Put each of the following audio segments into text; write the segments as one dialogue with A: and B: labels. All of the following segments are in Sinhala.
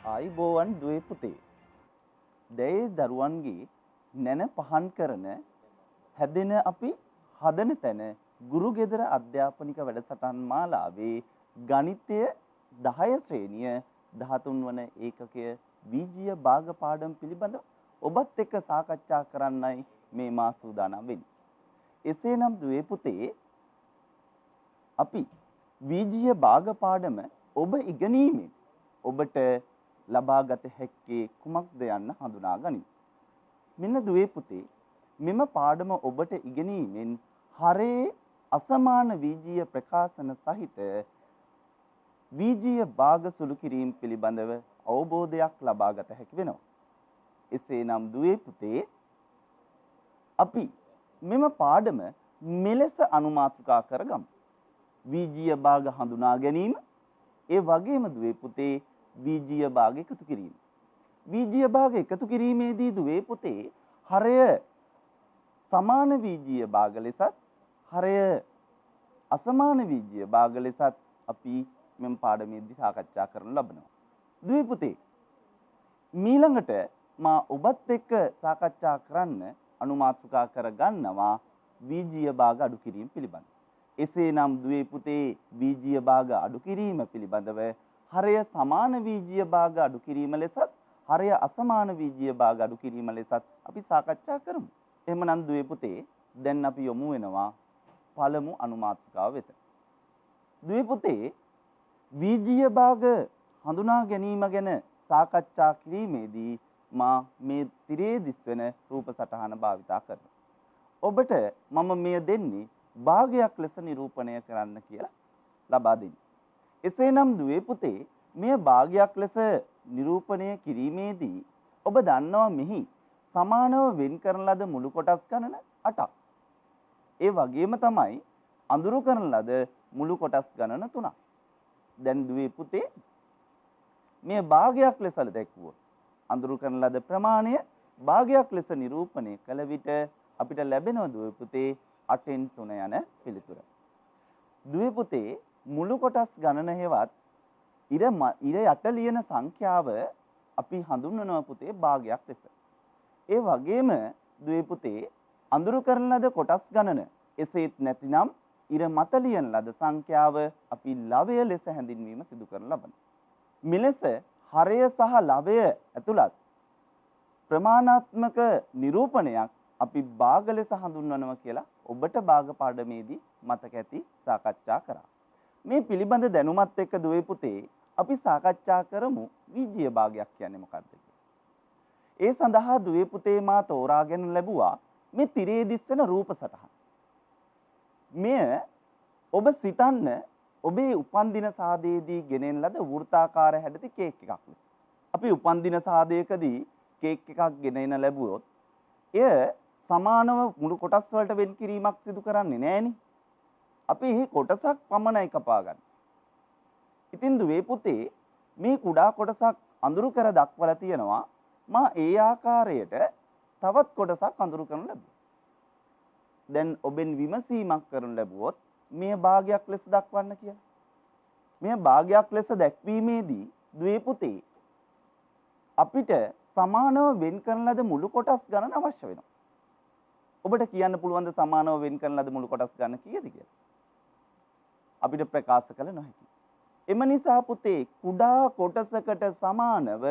A: ආයිබෝවන් දුවේ පුතේ. දැයේ දරුවන්ගේ නැන පහන් කරන හැදෙන අපි හදන තැන ගුරු ගෙදර අධ්‍යාපනික වැඩසටහන් මාලාවේ ගණිතය 10 ශ්‍රේණිය 13 වන ඒකකය බීජීය භාග පාඩම් පිළිබඳව ඔබත් එක්ක සාකච්ඡා කරන්නයි මේ මා සූදානම් වෙන්නේ. එසේනම් දුවේ පුතේ අපි බීජීය භාග පාඩම ඔබ ඉගෙනීමෙන් ඔබට ලබාගත හැක්කේ කුමක්ද යන්න හඳුනා ගනිමු. මෙන්න දුවේ පුතේ මෙම පාඩම ඔබට ඉගෙනීමෙන් හරේ අසමාන බීජීය ප්‍රකාශන සහිත බීජීය භාග සුළු කිරීම පිළිබඳව අවබෝධයක් ලබාගත හැකි වෙනවා. එසේනම් දුවේ පුතේ අපි මෙම පාඩම මෙලෙස අනුමාතෘකා කරගමු. බීජීය භාග හඳුනා ගැනීම, ඒ වගේම දුවේ පුතේ බීජීය භාග එකතු කිරීම. බීජීය භාග එකතු කිරීමේදී දුවේ පුතේ හරය සමාන බීජීය භාග ලෙසත් හරය අසමාන බීජීය භාග ලෙසත් අපි මෙම පාඩමේදී සාකච්ඡා කරනු ලබනවා. දුවේ පුතේ මීළඟට මා ඔබත් එක්ක සාකච්ඡා කරන්න අනුමාතෘකා කරගන්නවා බීජීය භාග අඩු කිරීම පිළිබඳව. එසේනම් දුවේ පුතේ බීජීය භාග අඩු කිරීම පිළිබඳව හරය සමාන බීජීය භාග අඩු කිරීම ලෙසත් හරය අසමාන බීජීය භාග අඩු කිරීම ලෙසත් අපි සාකච්ඡා කරමු. එහෙමනම් දුවේ පුතේ දැන් අපි යමු වෙනවා පළමු අනුමාතෘකාව වෙත. දුවේ පුතේ බීජීය භාග හඳුනා ගැනීම ගැන සාකච්ඡා කිරීමේදී මා මේ තිරේ දිස්වෙන රූප සටහන භාවිතා කරනවා. ඔබට මම මෙය දෙන්නේ භාගයක් ලෙස නිරූපණය කරන්න කියලා ලබා දෙන්නේ. එසේනම් දුවේ පුතේ මේ භාගයක් ලෙස නිරූපණය කිරීමේදී ඔබ දන්නවා මෙහි සමානව වෙන් කරන ලද මුළු කොටස් ගණන 8ක්. ඒ වගේම තමයි අඳුරු කරන ලද මුළු කොටස් ගණන 3ක්. දැන් දුවේ පුතේ මේ භාගයක් ලෙස දැක්වුවොත් අඳුරු කරන ලද ප්‍රමාණය භාගයක් ලෙස නිරූපණය කළ විට අපිට ලැබෙනවා දුවේ පුතේ 8න් 3 යන පිළිතුර. දුවේ පුතේ මුළු කොටස් ගණන හේවත් ඉර යට ලියන සංඛ්‍යාව අපි හඳුන්වනවා පුතේ භාගයක් ලෙස. ඒ වගේම දුවේ පුතේ අඳුරු කරන ලද කොටස් ගණන එසේත් නැතිනම් ඉර මත ලියන ලද සංඛ්‍යාව අපි ලවය ලෙස හැඳින්වීම සිදු කරන ලබන. මෙලෙස හරය සහ ලවය ඇතුළත් ප්‍රමාණාත්මක නිරූපණයක් අපි භාග ලෙස හඳුන්වනවා කියලා ඔබට භාග පාඩමේදී මතක ඇති සාකච්ඡා කරා. මේ පිළිබඳ දැනුමත් එක්ක දුවේ පුතේ අපි සාකච්ඡා කරමු බීජීය භාගයක් කියන්නේ මොකක්ද කියලා. ඒ සඳහා දුවේ පුතේ මා තෝරාගෙන ලැබුවා මේ තිරේ දිස්වෙන රූප සටහන. මෙය ඔබ සිතන්න ඔබේ උපන්දින සාදයේදී ගෙනෙන ලද වෘත්තාකාර හැඩති කේක් එකක් ලෙස. අපි උපන්දින සාදයකදී කේක් එකක් ගෙනෙන ලැබුවොත් එය සමානව මුළු කොටස් වලට වෙන් කිරීමක් සිදු කරන්නේ නැහෙනි. අපි එහි කොටසක් පමණයි කපා ගන්න. ඉතින් දුවේ පුතේ මේ කුඩා කොටසක් අඳුරු කර දක්වලා තියෙනවා. මා ඒ ආකාරයට තවත් කොටසක් අඳුරු කරන ලැබුවා. දැන් ඔබෙන් විමසීමක් කරන ලැබුවොත් මේ භාගයක් ලෙස දක්වන්න කියලා. මේ භාගයක් ලෙස දැක්වීමේදී දුවේ පුතේ අපිට සමානව වෙන් කරන ලද මුළු කොටස් ගණන අවශ්‍ය වෙනවා. ඔබට කියන්න පුළුවන් ද සමානව වෙන් කරන ලද මුළු කොටස් ගණන කීයද කියලා? අපිට ප්‍රකාශ කළ නොහැකි. එම නිසා පුතේ කුඩා කොටසකට සමානව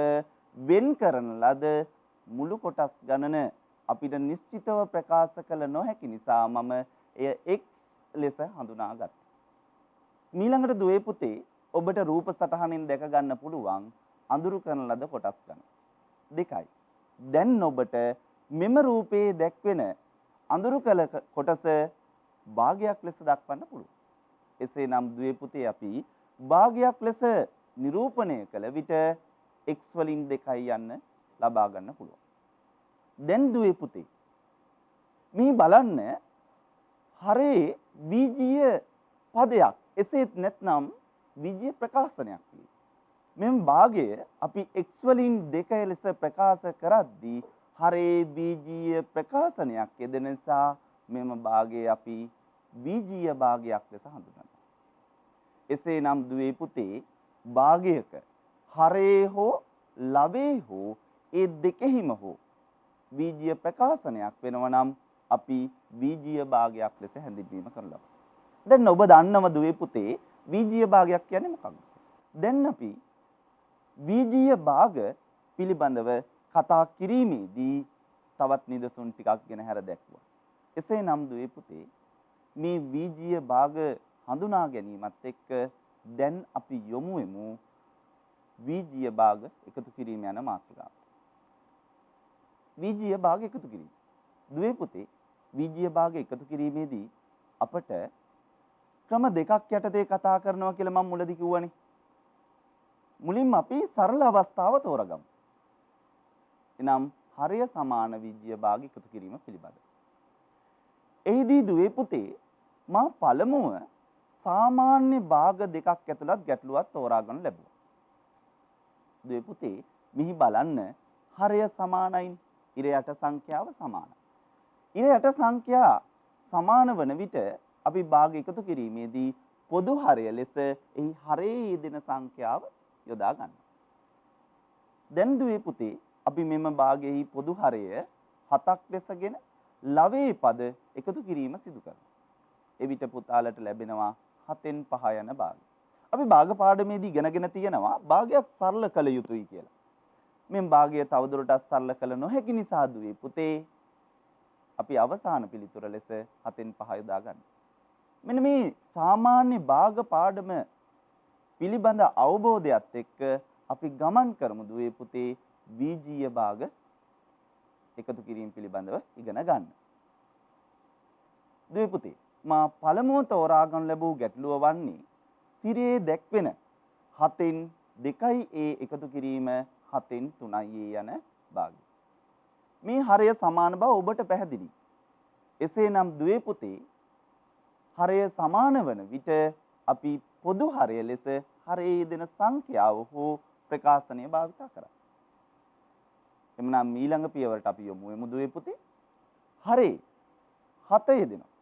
A: වෙන් කරන ලද මුළු කොටස් ගණන අපිට නිශ්චිතව ප්‍රකාශ කළ නොහැකි නිසා මම එය x ලෙස හඳුනාගත්තා. ඊළඟට දුවේ පුතේ ඔබට රූප සටහනින් දැක ගන්න පුළුවන් අඳුරු කරන ලද කොටස් ගණන දෙකයි. දැන් ඔබට මෙම රූපයේ දැක්වෙන අඳුරු කළ කොටස භාගයක් ලෙස දක්වන්න පුළුවන්. එසේනම් දුවේ පුතේ අපි භාගයක් ලෙස නිරූපණය කළ විට x වලින් 2යි යන්න ලබා ගන්න පුළුවන්. දැන් දුවේ පුතේ මේ බලන්න හරේ බීජීය පදයක් එසේත් නැත්නම් බීජීය ප්‍රකාශනයක් වේ. මෙම භාගය අපි x වලින් 2 ලෙස ප්‍රකාශ කරද්දී හරේ බීජීය ප්‍රකාශනයක් යෙදෙන නිසා මෙම භාගය අපි බීජීය භාගයක් ලෙස හඳුන්වනවා. එසේනම් දුවේ පුතේ භාගයක හරේ හෝ ලවේ හෝ ඒ දෙකෙහිම හෝ බීජීය ප්‍රකාශනයක් වෙනවා නම් අපි බීජීය භාගයක් ලෙස හැඳින්වීම කරනවා. දැන් ඔබ දන්නව දුවේ පුතේ බීජීය භාගයක් කියන්නේ මොකක්ද? දැන් අපි බීජීය භාග පිළිබඳව කතා කිරීමේදී තවත් නිදසුන් ටිකක් ගැන හැර දැක්වුවා. එසේනම් දුවේ පුතේ මේ බීජීය භාග හඳුනා ගැනීමත් එක්ක දැන් අපි යොමු වෙමු බීජීය භාග එකතු කිරීම යන මාතෘකාවට. බීජීය භාග එකතු කිරීම. දුවේ පුතේ බීජීය භාග එකතු කිරීමේදී අපට ක්‍රම දෙකක් යටතේ කතා කරනවා කියලා මම මුලදී කිව්වනේ. මුලින්ම අපි සරල අවස්ථාව තෝරගමු. එනම් හරය සමාන බීජීය භාග එකතු කිරීම පිළිබඳව. එහිදී දුවේ පුතේ මා පළමුව සාමාන්‍ය භාග දෙකක් ඇතුළත් ගැටලුවක් තෝරා ගන්න ලැබුවා. දුවේ පුතේ මෙහි බලන්න හරය සමානයි. ඉර යට සංඛ්‍යාව සමානයි. ඉර යට සංඛ්‍යා සමාන වන විට අපි භාග එකතු කිරීමේදී පොදු හරය ලෙස එහි හරයේ යෙදෙන සංඛ්‍යාව යොදා ගන්නවා. දැන් දුවේ පුතේ අපි මෙම භාගයේ පොදු හරය 7ක් ලෙසගෙන ලවේ පද එකතු කිරීම සිදු කරනවා. එවිට පුතාලට ලැබෙනවා 7න් 5 යන භාගය. අපි භාග පාඩමේදී ඉගෙනගෙන තියෙනවා භාගයක් සරල කළ යුතුයි කියලා. මෙම් භාගය තවදුරටත් සරල කළ නොහැකි නිසා දුවේ පුතේ අපි අවසාන පිළිතුර ලෙස 7න් 5 යොදා ගන්නවා. මෙන්න මේ සාමාන්‍ය භාග පාඩම පිළිබඳ අවබෝධයත් එක්ක අපි ගමන් කරමු දුවේ පුතේ බීජීය භාග එකතු කිරීම පිළිබඳව ඉගෙන ගන්න. දුවේ පුතේ මා පළමුව තෝරා ගන්න ලැබූ ගැටලුව වන්නේ තිරේ දැක්වෙන 7න් 2a එකතු කිරීම 7න් 3a යන භාගය. මේ හරය සමාන බව ඔබට පැහැදිලි. එසේනම් දුවේ පුතේ හරය සමාන වන විට අපි පොදු හරය ලෙස හරයේ යෙදෙන සංඛ්‍යාව හෝ ප්‍රකාශනය භාවිත කරා. එමනම් ඊළඟ පියවරට අපි යමු වෙමු දුවේ පුතේ. හරේ 7 යෙදෙනවා.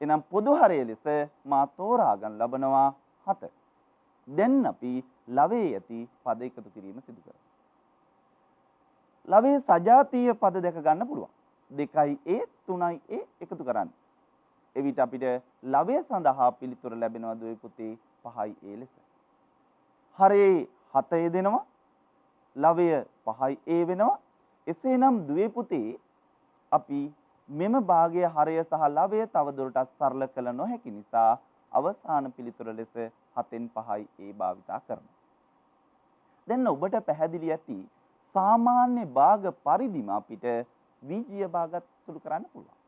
A: එනම් පොදු හරය ලෙස මා තෝරා ගන්න ලබනවා 7. දැන් අපි ලවේ ඇති පද එකතු කිරීම සිදු කරමු. ලවේ සජාතීය පද දැක ගන්න පුළුවන්. 2a 3a එකතු කරන්න. එවිට අපිට ලවය සඳහා පිළිතුර ලැබෙනවා දුවේ පුතේ 5a ලෙස. හරේ 7 යෙදෙනවා. ලවය 5a වෙනවා. එසේනම් දුවේ පුතේ අපි මෙම භාගයේ හරය සහ ලවය තවදුරටත් සරල කළ නොහැකි නිසා අවසාන පිළිතුර ලෙස 7න් 5a භාවිතා කරනවා. දැන් ඔබට පැහැදිලි ඇති සාමාන්‍ය භාග පරිදිම අපිට බීජීය භාගත් සුළු කරන්න පුළුවන්.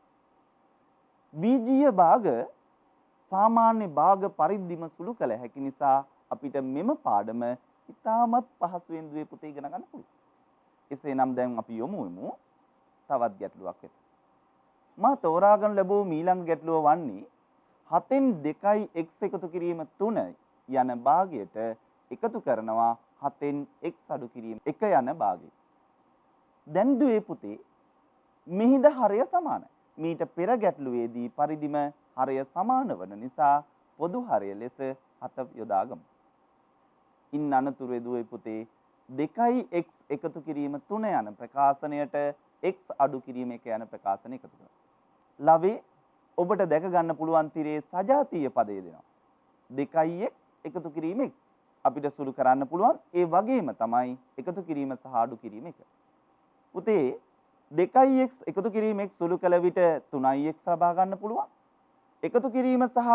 A: බීජීය භාග සාමාන්‍ය භාග පරිදිම සුළු කළ හැකි නිසා අපිට මෙම පාඩම ඉතාමත් පහසුවෙන් දුවේ පුතේ ඉගෙන ගන්න පුළුවන්. එසේනම් දැන් අපි යමු තවත් ගැටලුවක් වෙත. මා තෝරාගෙන ලැබූ ඊළඟ ගැටලුව වන්නේ 7න් 2යි x එකතු කිරීම 3 යන භාගයට එකතු කරනවා 7න් x අඩු කිරීම 1 යන භාගය. දැන් දුවේ පුතේ මෙහිද හරය සමානයි. මීට පෙර ගැටලුවේදී පරිදිම හරය සමාන වන නිසා පොදු හරය ලෙස 7 යොදා ගමු. ඉන් අනතුරුවේ දුවේ පුතේ 2යි x එකතු කිරීම 3 යන ප්‍රකාශනයට x අඩු කිරීම 1 යන ප්‍රකාශන එකතු කරනවා. ලවේ ඔබට දැක ගන්න පුළුවන් තිරේ සජාතීය පදය දෙනවා. 2x එකතු කිරීම x අපිට සුළු කරන්න පුළුවන් ඒ වගේම තමයි එකතු කිරීම සහ අඩු කිරීම එක. පුතේ 2x එකතු කිරීම x සුළු කළ විට 3x ලබා ගන්න පුළුවන්. එකතු කිරීම සහ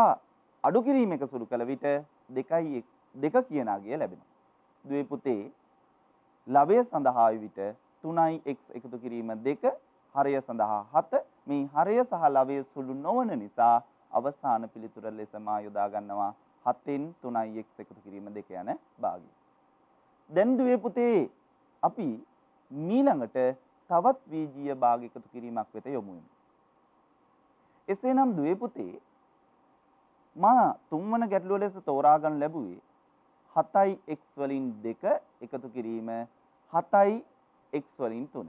A: අඩු කිරීම එක සුළු කළ විට 2x 2 කියන අගය ලැබෙනවා. දුවේ පුතේ ලවය සඳහා විට 3x එකතු කිරීම 2 හරය සඳහා 7 මේ හරය සහ ලවය සුළු නොවන නිසා අවසාන පිළිතුර ලෙස මා යොදා ගන්නවා 7න් 3x එකතු කිරීම 2 යන භාගය. දැන් දුවේ පුතේ අපි ඊළඟට තවත් බීජීය භාග එකතු කිරීමක් වෙත යොමු වෙමු. එසේනම් දුවේ පුතේ මා තුන්වන ගැටලුව ලෙස තෝරා ගන්න ලැබුවේ 7x වලින් 2 එකතු කිරීම 7x වලින් 3.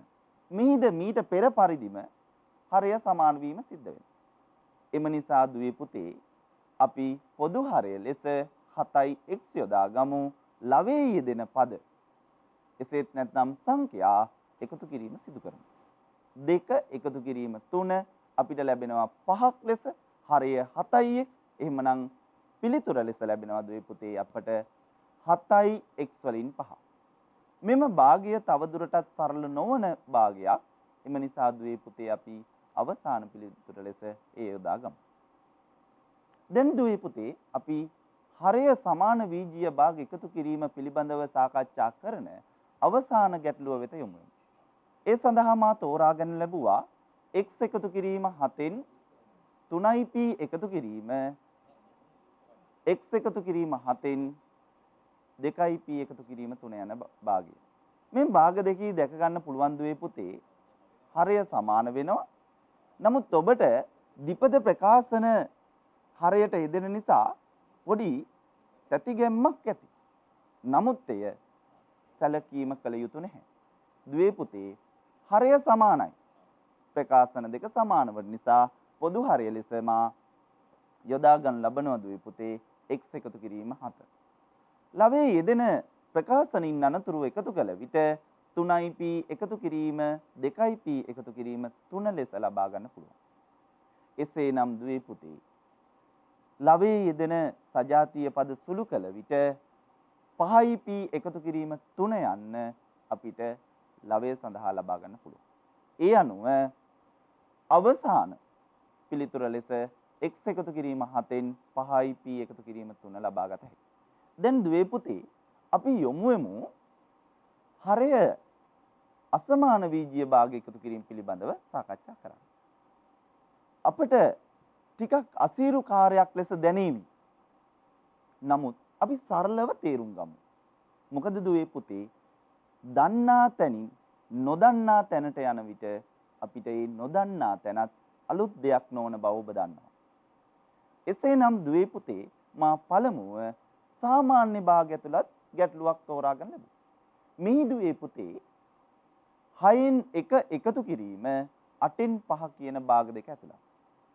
A: මීට පෙර පරිදිම හරය සමාන වීම සිද්ධ වෙනවා. එම නිසා දුවේ පුතේ අපි පොදු හරය ලෙස 7x යොදා ගමු. ලවේ යෙදෙන පද එසේත් නැත්නම් සංඛ්‍යා එකතු කිරීම සිදු කරනවා. 2 එකතු කිරීම 3 අපිට ලැබෙනවා 5ක් ලෙස. හරය 7යි x. එහෙමනම් පිළිතුර ලෙස ලැබෙනවා දුවේ පුතේ අපට 7යි x වලින් 5. මෙම භාගය තවදුරටත් සරල නොවන භාගයක්. එම නිසා දුවේ පුතේ අපි අවසාන පිළිතුර ලෙස ඒ යොදා ගමු. දැන් දුවේ පුතේ අපි හරය සමාන වීජීය භාග එකතු කිරීම පිළිබඳව සාකච්ඡා කරන අවසාන ගැටලුව වෙත යමු. ඒ සඳහා මා තෝරාගෙන ලැබුවා x එකතු කිරීම 7න් 3p එකතු කිරීම x එකතු කිරීම 7න් 2p එකතු කිරීම 3 යන භාගය. මේ භාග දෙකේ දැක ගන්න පුළුවන් දුවේ පුතේ හරය සමාන වෙනවා. නමුත් ඔබට දීපද ප්‍රකාශන හරයට යෙදෙන නිසා පොඩි තැතිගැම්මක් ඇති. නමුත් එය සැලකීම කළ යුතු නැහැ. දුවේ පුතේ හරය සමානයි. ප්‍රකාශන දෙක සමාන වන නිසා පොදු හරය ලෙස මා යොදා ගන්න ලබනවා දුවේ පුතේ x එකතු කිරීම 7. ලවේ යෙදෙන ප්‍රකාශනින් අනතුරු එකතු කළ විට 3p එකතු කිරීම 2p එකතු කිරීම 3 ලෙස ලබා ගන්න පුළුවන්. එසේනම් දුවේ පුතේ ලවේ යෙදෙන සජාතීය පද සුළු කළ විට 5p එකතු කිරීම 3 යන්න අපිට ලවය සඳහා ලබා ගන්න පුළුවන්. ඒ අනුව අවසාන පිළිතුර ලෙස x එකතු කිරීම 7න් 5p එකතු කිරීම 3 ලබා ගත හැකියි. දැන් දුවේ පුතේ අපි යොමුෙමු හරය අසමාන වීජීය භාග එකතු කිරීම පිළිබඳව සාකච්ඡා කරන්න. අපිට ටිකක් අසීරු කාර්යයක් ලෙස දැනීවි. නමුත් අපි සරලව තේරුම් ගමු. මොකද දුවේ පුතේ දන්නා තැනින් නොදන්නා තැනට යන විට අපිට මේ නොදන්නා තැනත් අලුත් දෙයක් නොවන බව ඔබ දන්නවා. එසේනම් දුවේ පුතේ මා පළමුව සාමාන්‍ය භාගය ඇතුළත් ගැටලුවක් තෝරා ගන්න ලැබුවා. මේ දුවේ පුතේ 6න් 1 එකතු කිරීම 8න් 5 කියන භාග දෙක ඇතුළත්.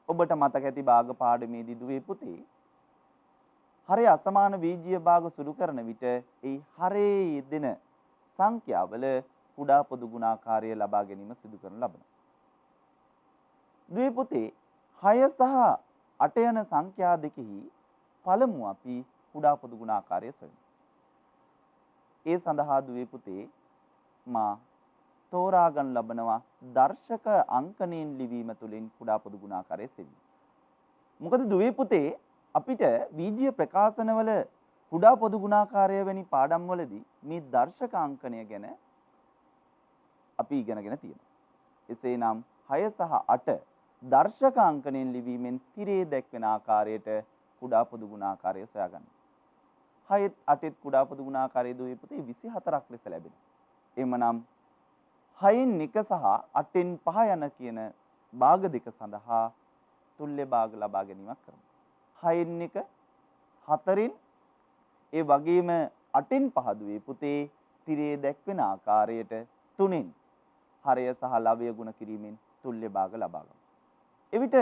A: ඔබට මතක ඇති භාග පාඩමේදී දුවේ පුතේ හරය අසමාන වීජීය භාග සුළු කරන විට ඒ හරයේ යෙදෙන සංඛ්‍යාවල කුඩා පොදු ගුණාකාරය ලබා ගැනීම සිදු කරන ලබනවා. දුවේ පුතේ 6 සහ 8 යන සංඛ්‍යා දෙකෙහි පළමුව අපි කුඩා පොදු ගුණාකාරය සොයමු. ඒ සඳහා දුවේ පුතේ මා තෝරා ගන්න ලබනවා දර්ශක අංකණයෙන් ලිවීම තුළින් කුඩා පොදු ගුණාකාරය සෙවීම. මොකද දුවේ පුතේ අපිට වීජීය ප්‍රකාශනවල කුඩා පොදු ගුණාකාරය වැනි පාඩම් වලදී මේ දර්ශක අංකණය ගැන අපි ඉගෙනගෙන තියෙනවා. එසේනම් 6 සහ 8 දර්ශක අංකණයෙන් ලිවීමෙන් තිරේ දැක්වෙන ආකාරයට කුඩා පොදු ගුණාකාරය සොයාගන්න. 6ත් 8ත් කුඩා පොදු ගුණාකාරය දුවේ පුතේ 24ක් ලෙස ලැබෙනවා. එhmenan 6න් 1 සහ 8න් 5 යන කියන භාග දෙක සඳහා තුල්්‍ය භාග ලබා ගැනීමක් කරමු. 6න් 1 4න් ඒ වගේම 8න් 5 දුවේ පුතේ තිරේ දැක්වෙන ආකාරයට 3න් හරය සහ ලවය ගුණ කිරීමෙන් තුල්්‍ය භාග ලබා ගමු. එවිට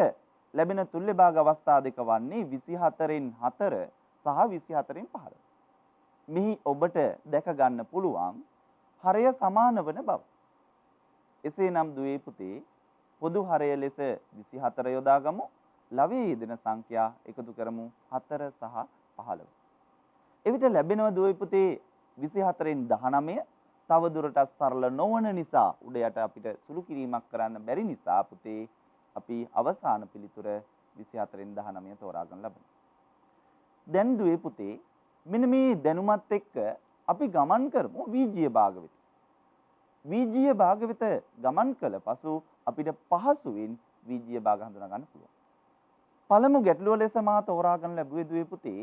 A: ලැබෙන තුල්්‍ය භාග අවස්ථා දෙක වන්නේ 24න් 4 සහ 24න් 15. මෙහි ඔබට දැක ගන්න පුළුවන් හරය සමාන වන බව. එසේනම් දුවේ පුතේ පොදු හරය ලෙස 24 යොදා ගමු. ලවයේ යෙදෙන සංඛ්‍යා එකතු කරමු 4 සහ 15. එවිට ලැබෙනවා දුවේ පුතේ 24න් 19. තව දුරටත් සරල නොවන නිසා උඩ යට අපිට සුළු කිරීමක් කරන්න බැරි නිසා පුතේ අපි අවසාන පිළිතුර 24න් 19 තෝරා ගන්න ලබනවා. දැන් දුවේ පුතේ මෙන්න මේ දැනුමත් එක්ක අපි ගමන් කරමු වීජීය භාග වෙත. වීජීය භාග වෙත ගමන් කළ පසු අපිට පහසුවෙන් වීජීය භාග හඳුනා ගන්න පුළුවන්. පළමු ගැටලුව ලෙස මා තෝරා ගන්න ලැබුවේ දුවේ පුතේ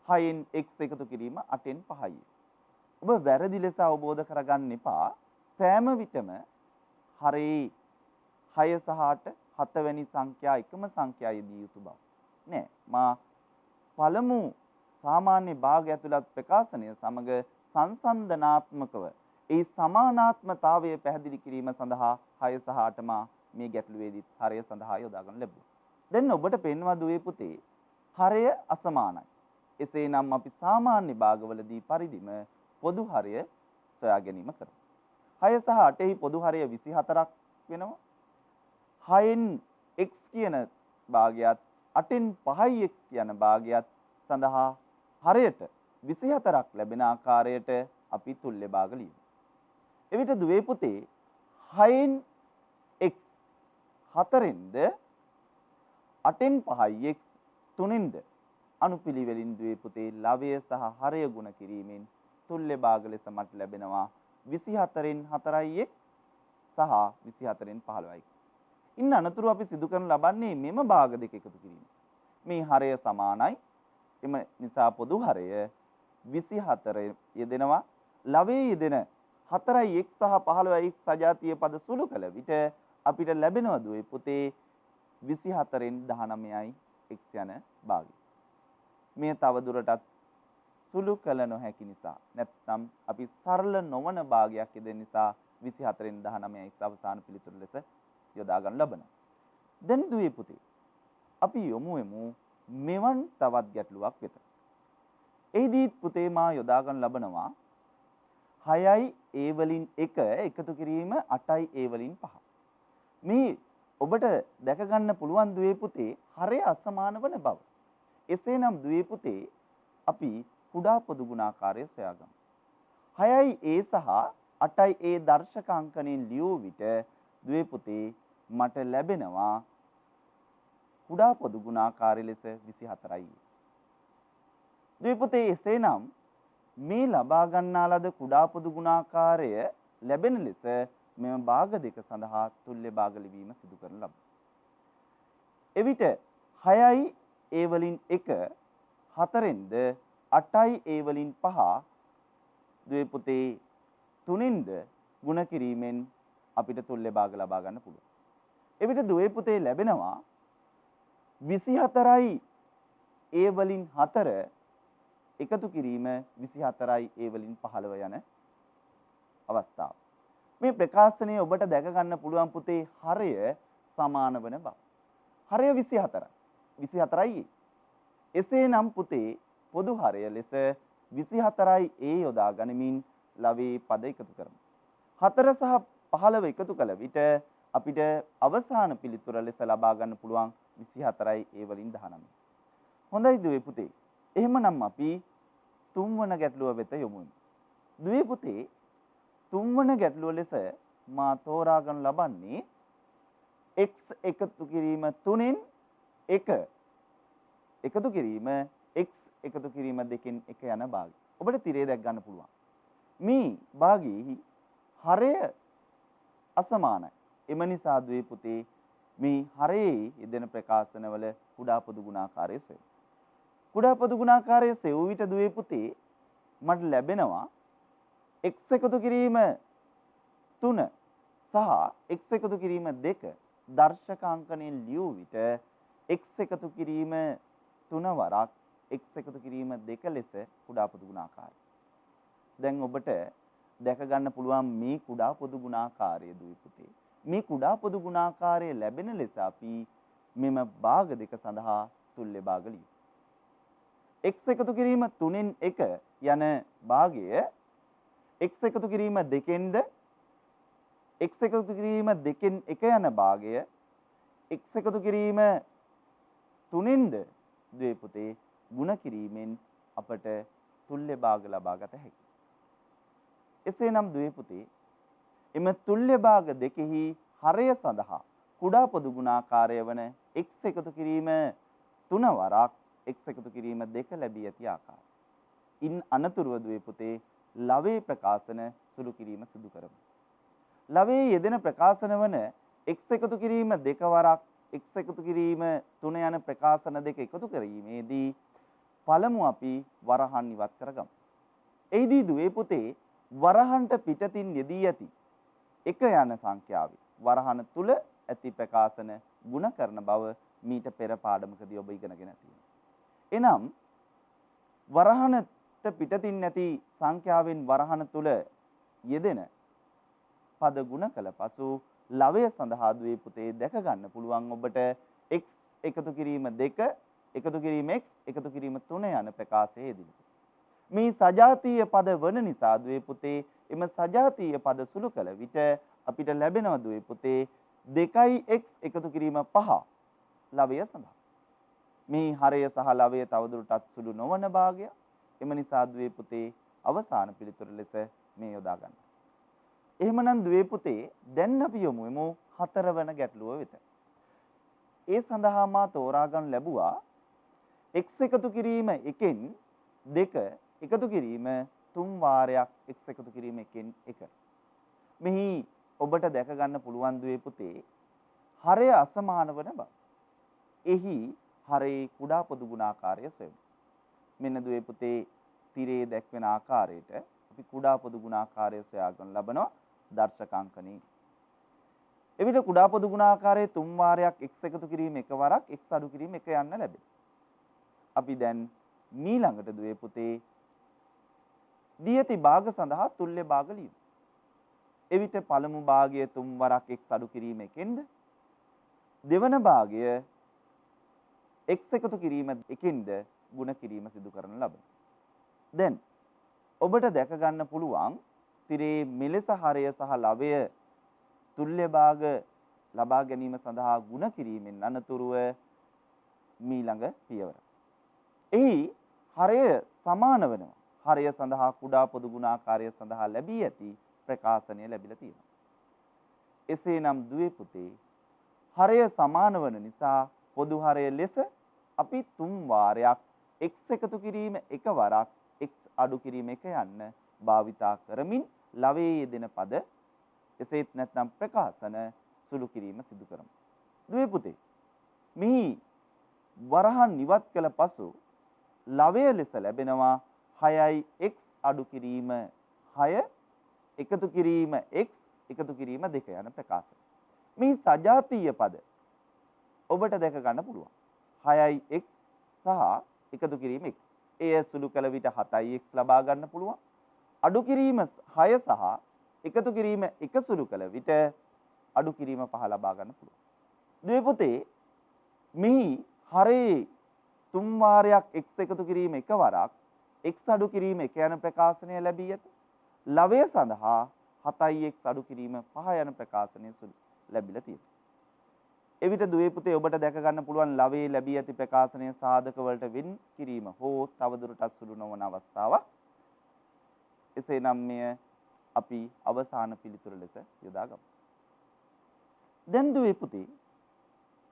A: 6න් x එකතු කිරීම 8න් 5යි. ඔබ වැරදි ලෙස අවබෝධ කරගන්න එපා. සෑම විටම හරේ 6 සහ 8 7 වැනි සංඛ්‍යා එකම සංඛ්‍යා යෙදිය යුතු බව. නෑ. මා පළමු සාමාන්‍ය භාග ඇතුළත් ප්‍රකාශනය සමග සංසන්දනාත්මකව ඒ සමානාත්මතාවය පැහැදිලි කිරීම සඳහා 6 සහ 8 මා මේ ගැටලුවේදී හරය සඳහා යොදා ගන්න ලැබුවා. දැන් ඔබට පෙන්වා දුවේ පුතේ හරය අසමානයි. එසේනම් අපි සාමාන්‍ය භාගවලදී පරිදිම පොදු හරය සොයා ගැනීම කරමු. 6 සහ 8 පොදු හරය 24ක් වෙනවා. 6න් x කියන භාගයත් 8න් 5යි x කියන භාගයත් සඳහා හරයට 24ක් ලැබෙන ආකාරයට අපි තුල්‍ය භාග ලියමු. එවිට දුවේ පුතේ 6න් x 4න්ද 8න් 5යි x 3න්ද අනුපිළිවෙලින් දුවේ පුතේ ලවය සහ හරය ගුණ කිරීමෙන් තුල්‍ය භාග ලෙස මට ලැබෙනවා 24න් 4යි x සහ 24න් 15යි x. ඉන්න අනතුරු අපි සිදු කරන ලබන්නේ මෙම භාග දෙක එකතු කිරීම. මේ හරය සමානයි. එම නිසා පොදු හරය 24 යෙදෙනවා. ලවයේ යෙදෙන 4යි x සහ 15යි x සජාතීය පද සුළු කළ විට අපිට ලැබෙනවා දුවේ පුතේ 24න් 19යි x යන භාගය. මේ තව දුරටත් සුළු කළ නොහැකි නිසා නැත්නම් අපි සරල නොවන භාගයක් යෙදෙන නිසා 24න් 19යි x අවසාන පිළිතුර ලෙස යොදා ගන්න ලබනවා. දැන් දුවේ පුතේ අපි යොමු වෙමු මෙවන් තවත් ගැටලුවක් වෙත. එහිදී පුතේ මා යොදා ගන්න ලබනවා 6යි a වලින් 1 එකතු කිරීම 8යි a වලින් 5. මේ ඔබට දැක ගන්න පුළුවන් දුවේ පුතේ හරය අසමාන වන බව. එසේනම් දුවේ පුතේ අපි කුඩා පොදු ගුණාකාරය සොයාගමු. 6යි a සහ 8යි a දර්ශක අංකණයෙන් ලියූ විට දුවේ පුතේ මට ලැබෙනවා කුඩා පොදු ගුණාකාරය ලෙස 24යි. දුවේ පුතේ එසේනම් මේ ලබා ගන්නා ලද කුඩා පොදු ගුණාකාරය ලැබෙන ලෙස මෙම භාග දෙක සඳහා තුල්‍ය භාග ලිවීම සිදු කරන ලබනවා. එවිට 6යි a වලින් 1 4න්ද 8යි a වලින් 5 දුවේ පුතේ 3න්ද ගුණ කිරීමෙන් අපිට තුල්‍ය භාග ලබා ගන්න පුළුවන්. එවිට දුවේ පුතේ ලැබෙනවා 24යි a වලින් 4 එකතු කිරීම 24යි a වලින් 15 යන අවස්ථාව. මේ ප්‍රකාශනයේ ඔබට දැක ගන්න පුළුවන් පුතේ හරය සමාන වන බව. හරය 24යි. 24යි. එසේනම් පුතේ පොදු හරය ලෙස 24යි a යොදා ගනිමින් ලවයේ පද එකතු කරමු. 4 සහ 15 එකතු කළ විට අපිට අවසාන පිළිතුර ලෙස ලබා ගන්න පුළුවන් 24යි a වලින් 19. හොඳයි දුවේ පුතේ. එහෙමනම් අපි තුන්වන ගැටලුව වෙත යමු. දුවේ පුතේ තුන්වන ගැටලුව ලෙස මා තෝරා ගන්න ලබන්නේ x එකතු කිරීම 3න් 1 එකතු කිරීම x එකතු කිරීම 2න් 1 යන භාගය. ඔබට තිරේ දැක් ගන්න පුළුවන්. මේ භාගයේ හරය අසමානයි. එම නිසා දුවේ පුතේ මේ හරයේ යෙදෙන ප්‍රකාශනවල කුඩා පොදු ගුණාකාරය සොයමු. කුඩා පොදු ගුණාකාරය සෙවූ විට දුවේ පුතේ මට ලැබෙනවා x එකතු කිරීම 3 සහ x එකතු කිරීම 2 දර්ශක අංකණයෙන් ලියූ විට x එකතු කිරීම 3 වරක් x එකතු කිරීම 2 ලෙස කුඩා පොදු ගුණාකාරය. දැන් ඔබට දැක ගන්න පුළුවන් මේ කුඩා පොදු ගුණාකාරය දුවේ පුතේ. මේ කුඩා පොදු ගුණාකාරය ලැබෙන ලෙස අපි මෙම භාග දෙක සඳහා තුල්‍ය භාග ලියමු. x එකතු කිරීම 3න් 1 යන භාගය x එකතු කිරීම 2න්ද x එකතු කිරීම 2න් 1 යන භාගය x එකතු කිරීම 3න්ද දුවේ පුතේ ගුණ කිරීමෙන් අපට තුල්‍ය භාග ලබා ගත හැකියි. එසේනම් දුවේ පුතේ එම තුල්‍ය භාග දෙකෙහි හරය සඳහා කුඩා පොදු ගුණාකාරය වන x එකතු කිරීම 3 වරක් x එකතු කිරීම 2 ලැබී ඇති ආකාරය. ඉන් අනතුරුව දුවේ පුතේ ලවයේ ප්‍රකාශන සුළු කිරීම සිදු කරමු. ලවයේ යෙදෙන ප්‍රකාශන වන x එකතු කිරීම 2 වරක් x එකතු කිරීම 3 යන ප්‍රකාශන දෙක එකතු කිරීමේදී පළමු අපි වරහන් ඉවත් කරගමු. එහිදී දුවේ පුතේ වරහන්ට පිටතින් යෙදී ඇති 1 යන සංඛ්‍යාවේ වරහන තුල ඇති ප්‍රකාශන ගුණ කරන බව මීට පෙර පාඩමකදී ඔබ ඉගෙනගෙන තියෙනවා. එනම් වරහනට පිටතින් නැති සංඛ්‍යාවෙන් වරහන තුල යෙදෙන පද ගුණ කළ පසු ලවය සඳහා දුවේ පුතේ දැක ගන්න පුළුවන් ඔබට x එකතු කිරීම 2 එකතු කිරීම x එකතු කිරීම 3 යන ප්‍රකාශයේ යෙදෙනවා. මේ සජාතීය පද වන නිසා දුවේ පුතේ එම සජාතීය පද සුළු කළ විට අපිට ලැබෙනවා දුවේ පුතේ 2x එකතු කිරීම 5 ලවය සඳහා. මේ හරය සහ ලවය තවදුරටත් සුළු නොවන භාගය. එම නිසා දුවේ පුතේ අවසාන පිළිතුර ලෙස මේ යොදා ගන්න. එහෙමනම් දුවේ පුතේ දැන් අපි යමු හතරවන ගැටලුව වෙත. ඒ සඳහා මා තෝරා ගන්න ලැබුවා x එකතු කිරීම 1න් 2 එකතු කිරීම 3 වාරයක් x එකතු කිරීම 1න් 1. මෙහි ඔබට දැක ගන්න පුළුවන් දුවේ පුතේ හරය අසමාන වන බව. එහි හරේ කුඩා පොදු ගුණාකාරය සොයමු. මෙන්න දුවේ පුතේ තිරේ දැක්වෙන ආකාරයට අපි කුඩා පොදු ගුණාකාරය සොයා ගන්න ලබනවා දර්ශකාංකණේ. එවිට කුඩා පොදු ගුණාකාරයේ 3 වාරයක් x එකතු කිරීම 1 වරක් x අඩු කිරීම 1 යන්න ලැබේ. අපි දැන් ඊළඟට දුවේ පුතේ දියති භාග සඳහා තුල්‍ය භාග ලියමු. එවිට පළමු භාගය 3 වරක් x අඩු කිරීම 1න්ද දෙවන භාගය x එකතු කිරීම 1න්ද ගුණ කිරීම සිදු කරන ලබන. දැන් ඔබට දැක ගන්න පුළුවන් තිරේ මෙලෙස හරය සහ ලවය තුල්‍ය භාග ලබා ගැනීම සඳහා ගුණ කිරීමෙන් අනතුරුව ඊළඟ පියවර. එහි හරය සමාන වෙනවා. හරය සඳහා කුඩා පොදු ගුණාකාරය සඳහා ලැබී ඇති ප්‍රකාශනය ලැබිලා තියෙනවා. එසේනම් දුවේ පුතේ හරය සමාන වන නිසා පොදු හරය ලෙස අපි 3 වාරයක් x එකතු කිරීම 1 වරක් x අඩු කිරීම 1 යන්න භාවිතා කරමින් ලවයේ යෙදෙන පද එසේත් නැත්නම් ප්‍රකාශන සුළු කිරීම සිදු කරමු. දුවේ පුතේ මේ වරහන් ඉවත් කළ පසු ලවය ලෙස ලැබෙනවා 6යි x අඩු කිරීම 6 එකතු කිරීම x එකතු කිරීම 2 යන ප්‍රකාශන. මේ සජාතීය පද ඔබට දැක ගන්න පුළුවන්. 6යි x සහ එකතු කිරීම x. එය සුළු කළ විට 7යි x ලබා ගන්න පුළුවන්. අඩු කිරීම 6 සහ එකතු කිරීම 1 සුළු කළ විට අඩු කිරීම 5 ලබා ගන්න පුළුවන්. දුවේ පුතේ මෙහි හරේ 3 වාරයක් x එකතු කිරීම 1 වරක් x අඩු කිරීම 1 යන ප්‍රකාශනය ලැබී ඇත. ලවය සඳහා 7යි x අඩු කිරීම 5 යන ප්‍රකාශනය ලැබිලා තියෙනවා. එවිට දුවේ පුතේ ඔබට දැක ගන්න පුළුවන් ලවයේ ලැබී ඇති ප්‍රකාශනය සාධක වලට වෙන් කිරීම හෝ තවදුරටත් සුළු නොවන අවස්ථාවක්. එසේනම් මෙය අපි අවසාන පිළිතුර ලෙස යොදා ගමු. දැන් දුවේ පුතේ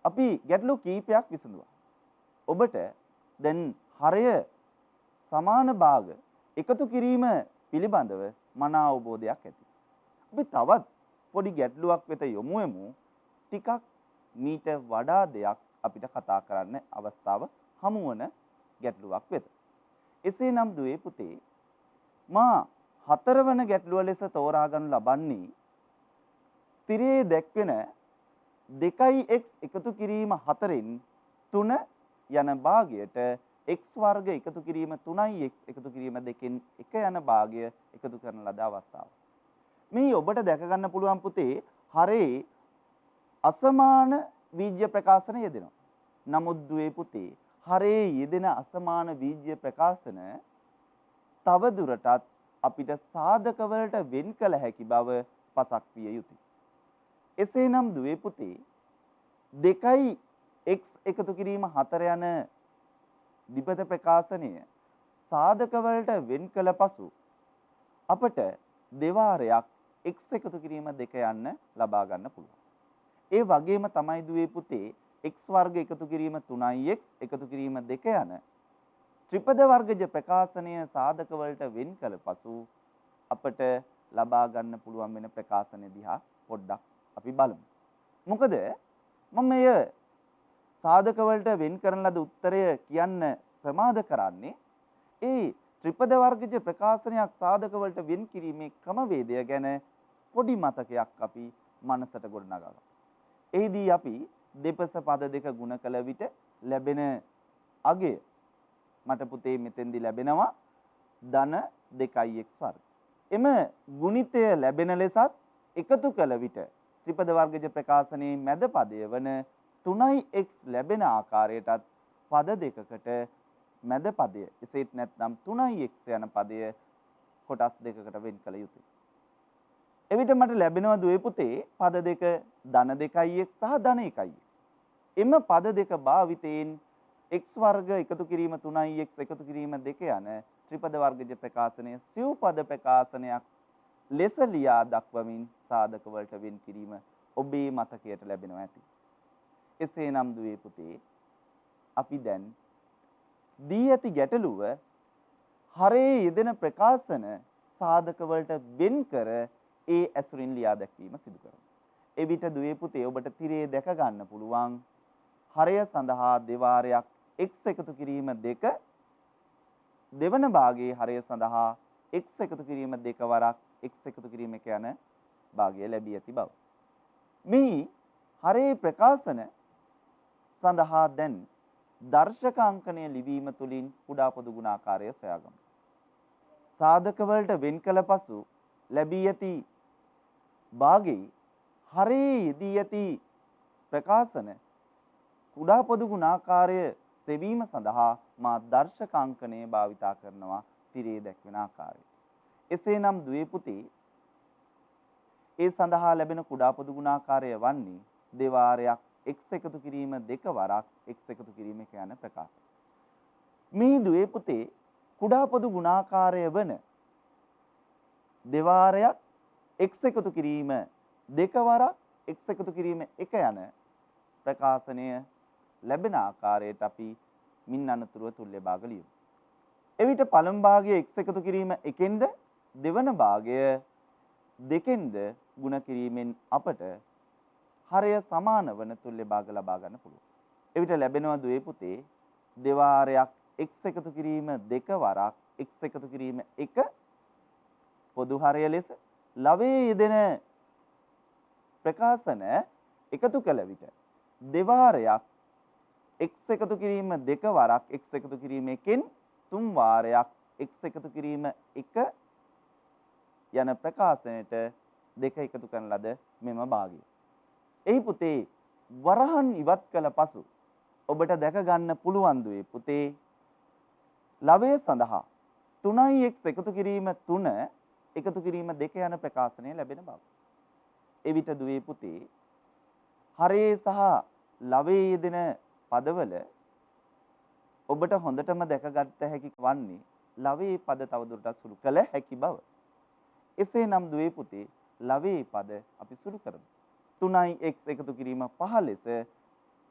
A: අපි ගැටලු කීපයක් විසඳුවා. ඔබට දැන් හරය සමාන භාග එකතු කිරීම පිළිබඳව මනා අවබෝධයක් ඇති. අපි තවත් පොඩි ගැටලුවක් වෙත යොමු ටිකක් මීට වඩා දෙයක් අපිට කතා කරන්න අවස්ථාව හමු වන ගැටලුවක් වෙත. එසේනම් දුවේ පුතේ මා හතරවන ගැටලුව ලෙස තෝරා ගන්න ලබන්නේ තිරේ දැක්වෙන 2x එකතු කිරීම 4න් 3 යන භාගයට x වර්ග එකතු කිරීම 3x එකතු කිරීම 2න් 1 යන භාගය එකතු කරන ලද අවස්ථාව. මේ ඔබට දැක ගන්න පුළුවන් පුතේ හරේ අසමාන බීජ ප්‍රකාශන යෙදෙනවා. නමුත් දුවේ පුතේ හරේ යෙදෙන අසමාන බීජ ප්‍රකාශන තව දුරටත් අපිට සාධක වලට වෙන් කළ හැකි බව පසක් විය යුතුයි. එසේනම් දුවේ පුතේ 2යි x එකතු කිරීම 4 යන විපත ප්‍රකාශනය සාධක වලට වෙන් කළ පසු අපට දෙවාරයක් x එකතු කිරීම 2 යන්න ලබා ගන්න පුළුවන්. ඒ වගේම තමයි දුවේ පුතේ x වර්ග එකතු කිරීම 3x එකතු කිරීම 2 යන ත්‍රිපද වර්ගජ ප්‍රකාශනය සාධක වලට වෙන් කළ පසු අපට ලබා ගන්න පුළුවන් වෙන ප්‍රකාශනය දිහා පොඩ්ඩක් අපි බලමු. මොකද මම මෙය සාධක වලට වෙන් කරන ලද උත්තරය කියන්න ප්‍රමාද කරන්නේ ඒ ත්‍රිපද වර්ගජ ප්‍රකාශනයක් සාධක වලට වෙන් කිරීමේ ක්‍රමවේදය ගැන පොඩි මතකයක් අපි මනසට ගොඩනගා ගමු. එහිදී අපි දෙපස පද දෙක ගුණ කළ විට ලැබෙන අගය මට පුතේ මෙතෙන්දී ලැබෙනවා ධන 2x වර්ග. එම ගුණිතය ලැබෙන ලෙසත් එකතු කළ විට ත්‍රිපද වර්ගජ ප්‍රකාශනයේ මැද පදය වන 3x ලැබෙන ආකාරයටත් පද දෙකකට මැද පදය එසේත් නැත්නම් 3x යන පදය කොටස් දෙකකට වෙන් කළ යුතුයි. එවිට මට ලැබෙනවා දුවේ පුතේ පද දෙක ධන 2x සහ ධන 1x. එම පද දෙක භාවිතයෙන් x වර්ග එකතු කිරීම 3x එකතු කිරීම 2 යන ත්‍රිපද වර්ගජ ප්‍රකාශනය සිව් පද ප්‍රකාශනයක් ලෙස ලියා දක්වමින් සාධක වලට වෙන් කිරීම ඔබේ මතකයට ලැබෙනවා ඇති. එසේනම් දුවේ පුතේ අපි දැන් දී ඇති ගැටලුව හරේ යෙදෙන ප්‍රකාශන සාධක වලට වෙන් කර ඒ ඇසුරින් ලියා දැක්වීම සිදු කරනවා. එවිට දුවේ පුතේ ඔබට තිරේ දැක ගන්න පුළුවන් හරය සඳහා දෙවාරයක් x එකතු කිරීම 2 දෙවන භාගයේ හරය සඳහා x එකතු කිරීම 2 වරක් x එකතු කිරීම 1 යන භාගය ලැබී ඇති බව. මේ හරේ ප්‍රකාශන සඳහා දැන් දර්ශක අංකණය ලිවීම තුළින් කුඩා පොදු ගුණාකාරය සොයාගමු. සාධක වලට වෙන් කළ පසු ලැබී ඇති භාගයේ හරේ යෙදී ඇති ප්‍රකාශන කුඩා පොදු ගුණාකාරය සෙවීම සඳහා මා දර්ශක අංකණය භාවිතා කරනවා තිරේ දැක්වෙන ආකාරය. එසේනම් දුවේ පුතේ ඒ සඳහා ලැබෙන කුඩා පොදු ගුණාකාරය වන්නේ දෙවාරයක් x එකතු කිරීම 2 වරක් x එකතු කිරීම 1 යන ප්‍රකාශය. මේ දුවේ පුතේ කුඩා පොදු ගුණාකාරය වන දෙවාරයක් x එකතු කිරීම 2 වරක් x එකතු කිරීම 1 යන ප්‍රකාශනය ලැබෙන ආකාරයට අපි මින් අනතුරුව තුල්‍ය භාග ලියමු. එවිට පළමු භාගය x එකතු කිරීම 1ෙන්ද දෙවන භාගය 2ෙන්ද ගුණ කිරීමෙන් අපට හරය සමාන වන තුල්‍ය භාග ලබා ගන්න පුළුවන්. එවිට ලැබෙනවා දුවේ පුතේ දෙවාරයක් x එකතු කිරීම 2 වරක් x එකතු කිරීම 1 පොදු හරය ලෙස ලවයේ යෙදෙන ප්‍රකාශන එකතු කළ විට දෙවාරයක් x එකතු කිරීම 2 වරක් x එකතු කිරීම 1ෙන් තුන් වාරයක් x එකතු කිරීම 1 යන ප්‍රකාශනයට 2 එකතු කරන ලද මෙම භාගය. එහි පුතේ වරහන් ඉවත් කළ පසු ඔබට දැක ගන්න පුළුවන් දුවේ පුතේ ලවය සඳහා 3x එකතු කිරීම 3 එකතු කිරීම 2 යන ප්‍රකාශනය ලැබෙන බව. එවිට දුවේ පුතේ හරේ සහ ලවයේ යෙදෙන පදවල ඔබට හොඳටම දැකගත හැකි වන්නේ ලවයේ පද තවදුරටත් සුළු කළ හැකි බව. එසේනම් දුවේ පුතේ ලවයේ පද අපි සුළු කරමු. 3x එකතු කිරීම 5 ලෙස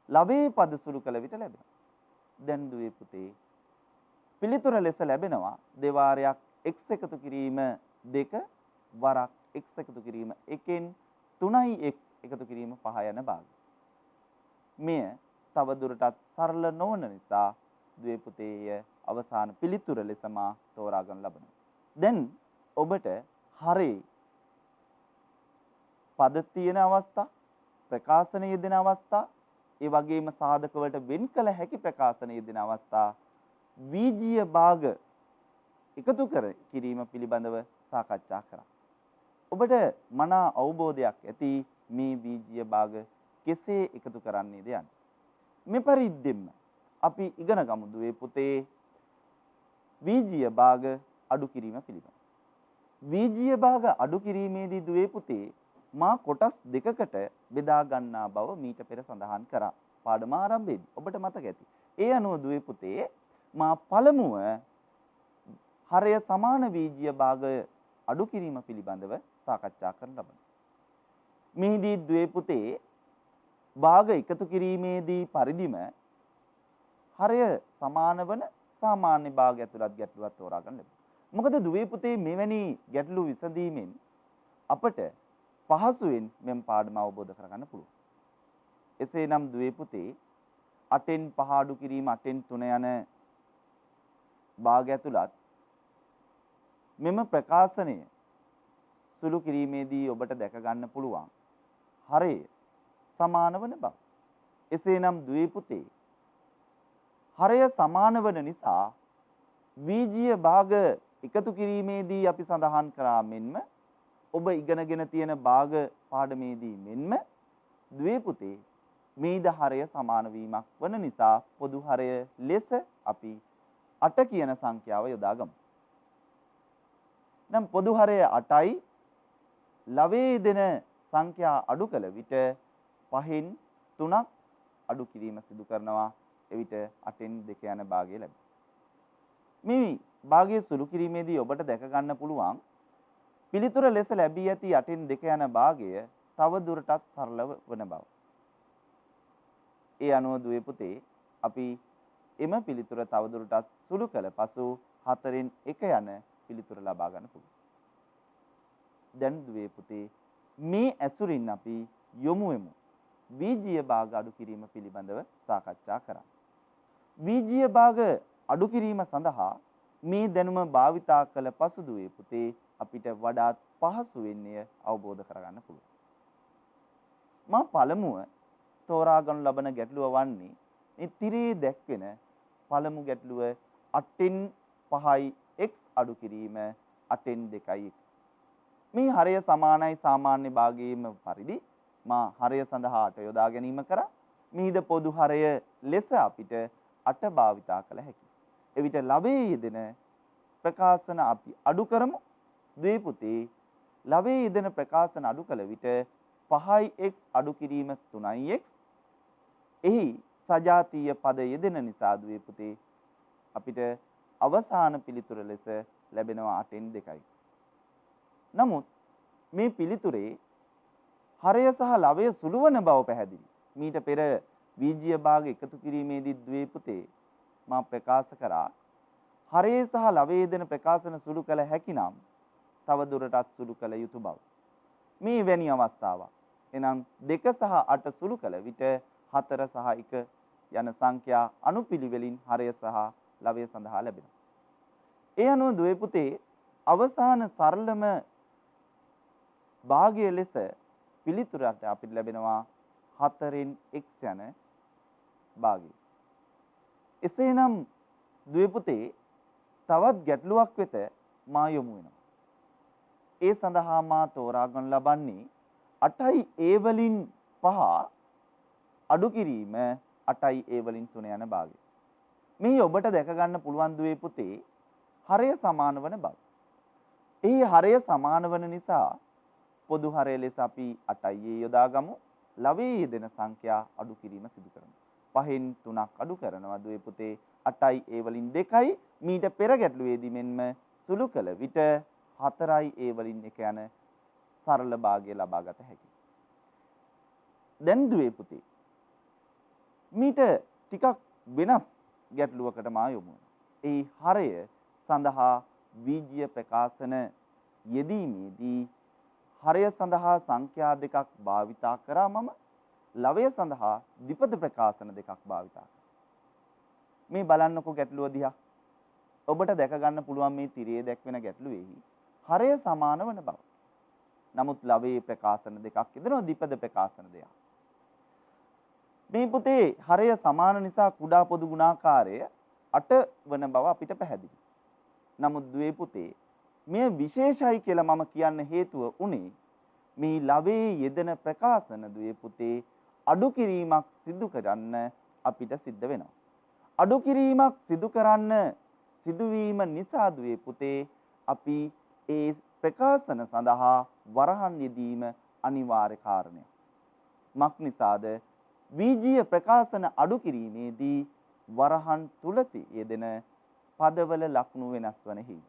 A: ලවයේ පද සුළු කළ විට ලැබෙනවා. දැන් දුවේ පුතේ පිළිතුර ලෙස ලැබෙනවා දෙවාරයක් x එකතු කිරීම 2 වරක් x එකතු කිරීම 1ෙන් 3x එකතු කිරීම 5 යන භාගය. මෙය තවදුරටත් සරල නොවන නිසා දුවේ පුතේ අවසාන පිළිතුර ලෙස මා තෝරා ගන්න ලබනවා. දැන් ඔබට හරේ පද තියෙන අවස්ථා, ප්‍රකාශන යෙදෙන අවස්ථා, ඒ වගේම සාධක වලට වෙන් කළ හැකි ප්‍රකාශන යෙදෙන අවස්ථා වීජීය භාග එකතු කර කිරීම පිළිබඳව සාකච්ඡා කරා. ඔබට මනා අවබෝධයක් ඇති මේ වීජීය භාග කෙසේ එකතු කරන්නේද යන්න. මේ පරිද්දෙන්න අපි ඉගෙන ගමු දුවේ පුතේ වීජීය භාග අඩු කිරීම පිළිබඳව. වීජීය භාග අඩු කිරීමේදී දුවේ පුතේ මා කොටස් දෙකකට බෙදා ගන්නා බව මීට පෙර සඳහන් කරා පාඩම ආරම්භයේදී. ඔබට මතක ඇති. ඒ අනුව දුවේ පුතේ මා පළමුව හරය සමාන වීජීය භාගය අඩු කිරීම පිළිබඳව සාකච්ඡා කරන්න ලබනවා. මෙහිදී දුවේ පුතේ භාග එකතු කිරීමේදී පරිදිම හරය සමාන වන සාමාන්‍ය භාගය ඇතුළත් ගැටලුවක් තෝරා ගන්න ලැබෙනවා. මොකද දුවේ පුතේ මෙවැනි ගැටලු විසඳීමෙන් අපට පහසුවෙන් මෙම පාඩම අවබෝධ කරගන්න පුළුවන්. එසේනම් දුවේ පුතේ 8න් 5 අඩු කිරීම 8න් 3 යන භාගය ඇතුළත් මෙම ප්‍රකාශනය සුළු කිරීමේදී ඔබට දැක ගන්න පුළුවන් හරය සමාන වන බව. එසේනම් දුවේ පුතේ හරය සමාන වන නිසා වීජීය භාග එකතු කිරීමේදී අපි සඳහන් කරා මෙන්ම ඔබ ඉගෙනගෙන තියෙන භාග පාඩමේදී මෙන්ම දුවේ පුතේ මේද හරය සමාන වීමක් වන නිසා පොදු හරය ලෙස අපි 8 කියන සංඛ්‍යාව යොදා ගමු. නම් පොදු හරය 8යි ලවයේ දෙන සංඛ්‍යා අඩු කළ විට 5න් 3ක් අඩු කිරීම සිදු කරනවා. එවිට 8න් 2 යන භාගය ලැබෙනවා. මේ භාගයේ සුළු කිරීමේදී ඔබට දැක ගන්න පුළුවන් පිළිතුර ලෙස ලැබී ඇති 8න් 2 යන භාගය තව දුරටත් සරල වන බව. ඒ අනුව දුවේ පුතේ අපි එම පිළිතුර තව දුරටත් සුළු කළ පසු 4න් 1 යන පිළිතුර ලබා ගන්න පුළුවන්. දැන් දුවේ පුතේ මේ ඇසුරින් අපි යොමු වෙමු බීජීය භාග අඩු කිරීම පිළිබඳව සාකච්ඡා කරන්න. බීජීය භාග අඩු කිරීම සඳහා මේ දැනුම භාවිතා කළ පසු දුවේ පුතේ අපිට වඩාත් පහසු වෙන්නේ අවබෝධ කරගන්න පුළුවන්. මා පළමුව තෝරා ගනු ලබන ගැටලුව වන්නේ මේ තිරේ දැක්වෙන පළමු ගැටලුව 8න් 5යි x අඩු කිරීම 8න් 2යි x. මේ හරය සමානයි සාමාන්‍ය භාගයේම පරිදි මා හරය සඳහා 8 යොදා ගැනීම කරා. මිහිද පොදු හරය ලෙස අපිට 8 භාවිතා කළ හැකියි. එවිට ලවයේ යෙදෙන ප්‍රකාශන අපි අඩු කරමු. ද්වේ පුතේ ලවයේ යෙදෙන ප්‍රකාශන අඩු කළ විට 5x අඩු කිරීම 3x. එහි සජාතීය පද යෙදෙන නිසා ද්වේ පුතේ අපිට අවසාන පිළිතුර ලෙස ලැබෙනවා 8න් 2යි. නමුත් මේ පිළිතුරේ හරය සහ ලවය සුළු වන බව පැහැදිලි. මීට පෙර බීජීය භාග එකතු කිරීමේදී ද්වේ පුතේ මා ප්‍රකාශ කරා හරයේ සහ ලවයේ දෙන ප්‍රකාශන සුළු කළ හැකිනම් තව දුරටත් සුළු කළ යුතු බව. මේ වැනි අවස්ථාවක්. එනම් 2 සහ 8 සුළු කළ විට 4 සහ 1 යන සංඛ්‍යා අනුපිළිවෙලින් හරය සහ ලවය සඳහා ලැබෙනවා. ඒ අනුව ද්වේ පුතේ අවසාන සරලම භාගය ලෙස පිළිතුරට අපිට ලැබෙනවා 4න් x යන භාගය. එසේනම් ද්වේ පුතේ තවත් ගැටලුවක් වෙත මා යොමු වෙනවා. ඒ සඳහා මා තෝරා ගන්න ලබන්නේ 8යි a වලින් 5 අඩු කිරීම 8යි a වලින් 3 යන භාගය. මේ ඔබට දැක ගන්න පුළුවන් ද්වේ පුතේ හරය සමාන වන බව. එහි හරය සමාන වන නිසා පොදු හරය ලෙස අපි 8යි a යොදා ගමු. ලවයේ යෙදෙන සංඛ්‍යා අඩු කිරීම සිදු කරනවා. 5න් 3ක් අඩු කරනවා ද්වේ පුතේ 8යි a වලින් 2යි මීට පෙර ගැටලුවේදී මෙන්ම සුළු කළ විට 4යි a වලින් 1 යන සරල භාගය ලබා ගත හැකියි. දැන් ද්වේ පුතේ මීට ටිකක් වෙනස් ගැටලුවකට මා යොමු වෙනවා. ඒ හරය සඳහා බීජීය ප්‍රකාශන යෙදීමේදී හරය සඳහා සංඛ්‍යා දෙකක් භාවිතා කරා මම ලවය සඳහා ද්විපද ප්‍රකාශන දෙකක් භාවිතා කරා. මේ බලන්නකෝ ගැටලුව දිහා. ඔබට දැක ගන්න පුළුවන් මේ තිරයේ දැක්වෙන ගැටලුවේහි හරය සමාන වන බව. නමුත් ලවයේ ප්‍රකාශන දෙකක් යෙදෙනවා ද්විපද ප්‍රකාශන දෙකක්. මේ පුතේ හරය සමාන නිසා කුඩා පොදු ගුණාකාරය 8 වන බව අපිට පැහැදිලි. නමුත් ද්වේ පුතේ මෙය විශේෂයි කියලා මම කියන්න හේතුව උනේ මේ ලවයේ යෙදෙන ප්‍රකාශන ද්වේ පුතේ අඩු කිරීමක් සිදු කරන්න අපිට සිද්ධ වෙනවා. අඩු කිරීමක් සිදු කරන්න සිදුවීම නිසා ද්වේ පුතේ අපි ඒ ප්‍රකාශන සඳහා වරහන් යෙදීම අනිවාර්ය කාරණයක්. මක් නිසාද බීජීය ප්‍රකාශන අඩු කිරීමේදී වරහන් තුල යෙදෙන පදවල ලක්ෂණ වෙනස් වන හේයි.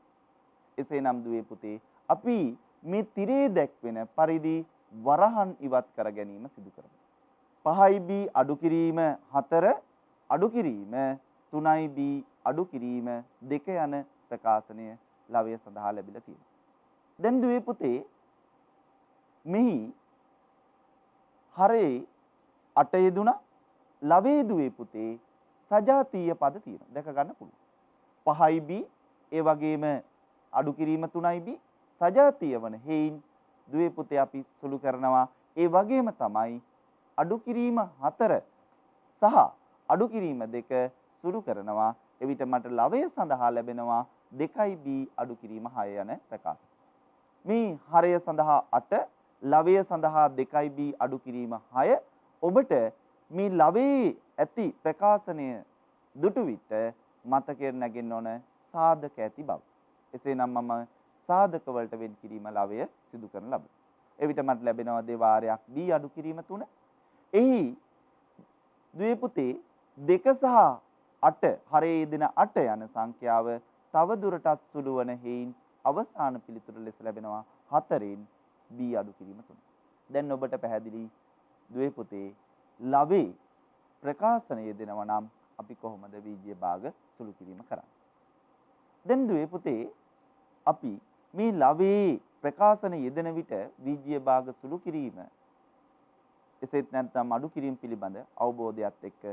A: එසේනම් ද්වේ පුතේ අපි මේ තිරේ දැක්වෙන පරිදි වරහන් ඉවත් කර ගැනීම සිදු කරමු. 5යි b අඩු කිරීම 4 අඩු කිරීම 3යි b අඩු කිරීම 2 යන ප්‍රකාශනය ලවය සඳහා ලැබිලා තියෙනවා. දැන් ද්වේ පුතේ මෙහි හරේ 8 යෙදුණා ලවයේ ද්වේ පුතේ සජාතීය පද තියෙනවා. දැක ගන්න පුළුවන්. 5යි b ඒ වගේම අඩු කිරීම 3යි b සජාතීය වන හේයින් ද්වේ පුතේ අපි සුළු කරනවා. ඒ වගේම තමයි අඩු කිරීම 4 සහ අඩු කිරීම 2 සුළු කරනවා. එවිට මට ලවය සඳහා ලැබෙනවා 2යි b අඩු කිරීම 6 යන ප්‍රකාශ. මේ හරය සඳහා 8 ලවය සඳහා 2යි b අඩු කිරීම 6 ඔබට මේ ලවයේ ඇති ප්‍රකාශනය දුටු විට මතකයේ නැගෙන්න ඕන සාධක ඇති බව. එසේනම් මම සාධක වලට වෙන් කිරීම ලවය සිදු කරන ලබන. එවිට මට ලැබෙනවා දෙවාරයක් b අඩු කිරීම 3. එහි දුවේ පුතේ 2 සහ 8 හරේ යෙදෙන 8 යන සංඛ්‍යාව තව දුරටත් සුළු වන හේයින් අවසාන පිළිතුර ලෙස ලැබෙනවා 4න් b අඩු කිරීම 3. දැන් ඔබට පැහැදිලි දුවේ පුතේ ලවේ ප්‍රකාශන යෙදෙනවා නම් අපි කොහොමද බීජීය භාග සුළු කිරීම කරන්නේ? දැන් දුවේ පුතේ අපි මේ ලවේ ප්‍රකාශන යෙදෙන විට බීජීය භාග සුළු කිරීම එසේත් නැත්නම් අඩු කිරීම පිළිබඳ අවබෝධයත් එක්ක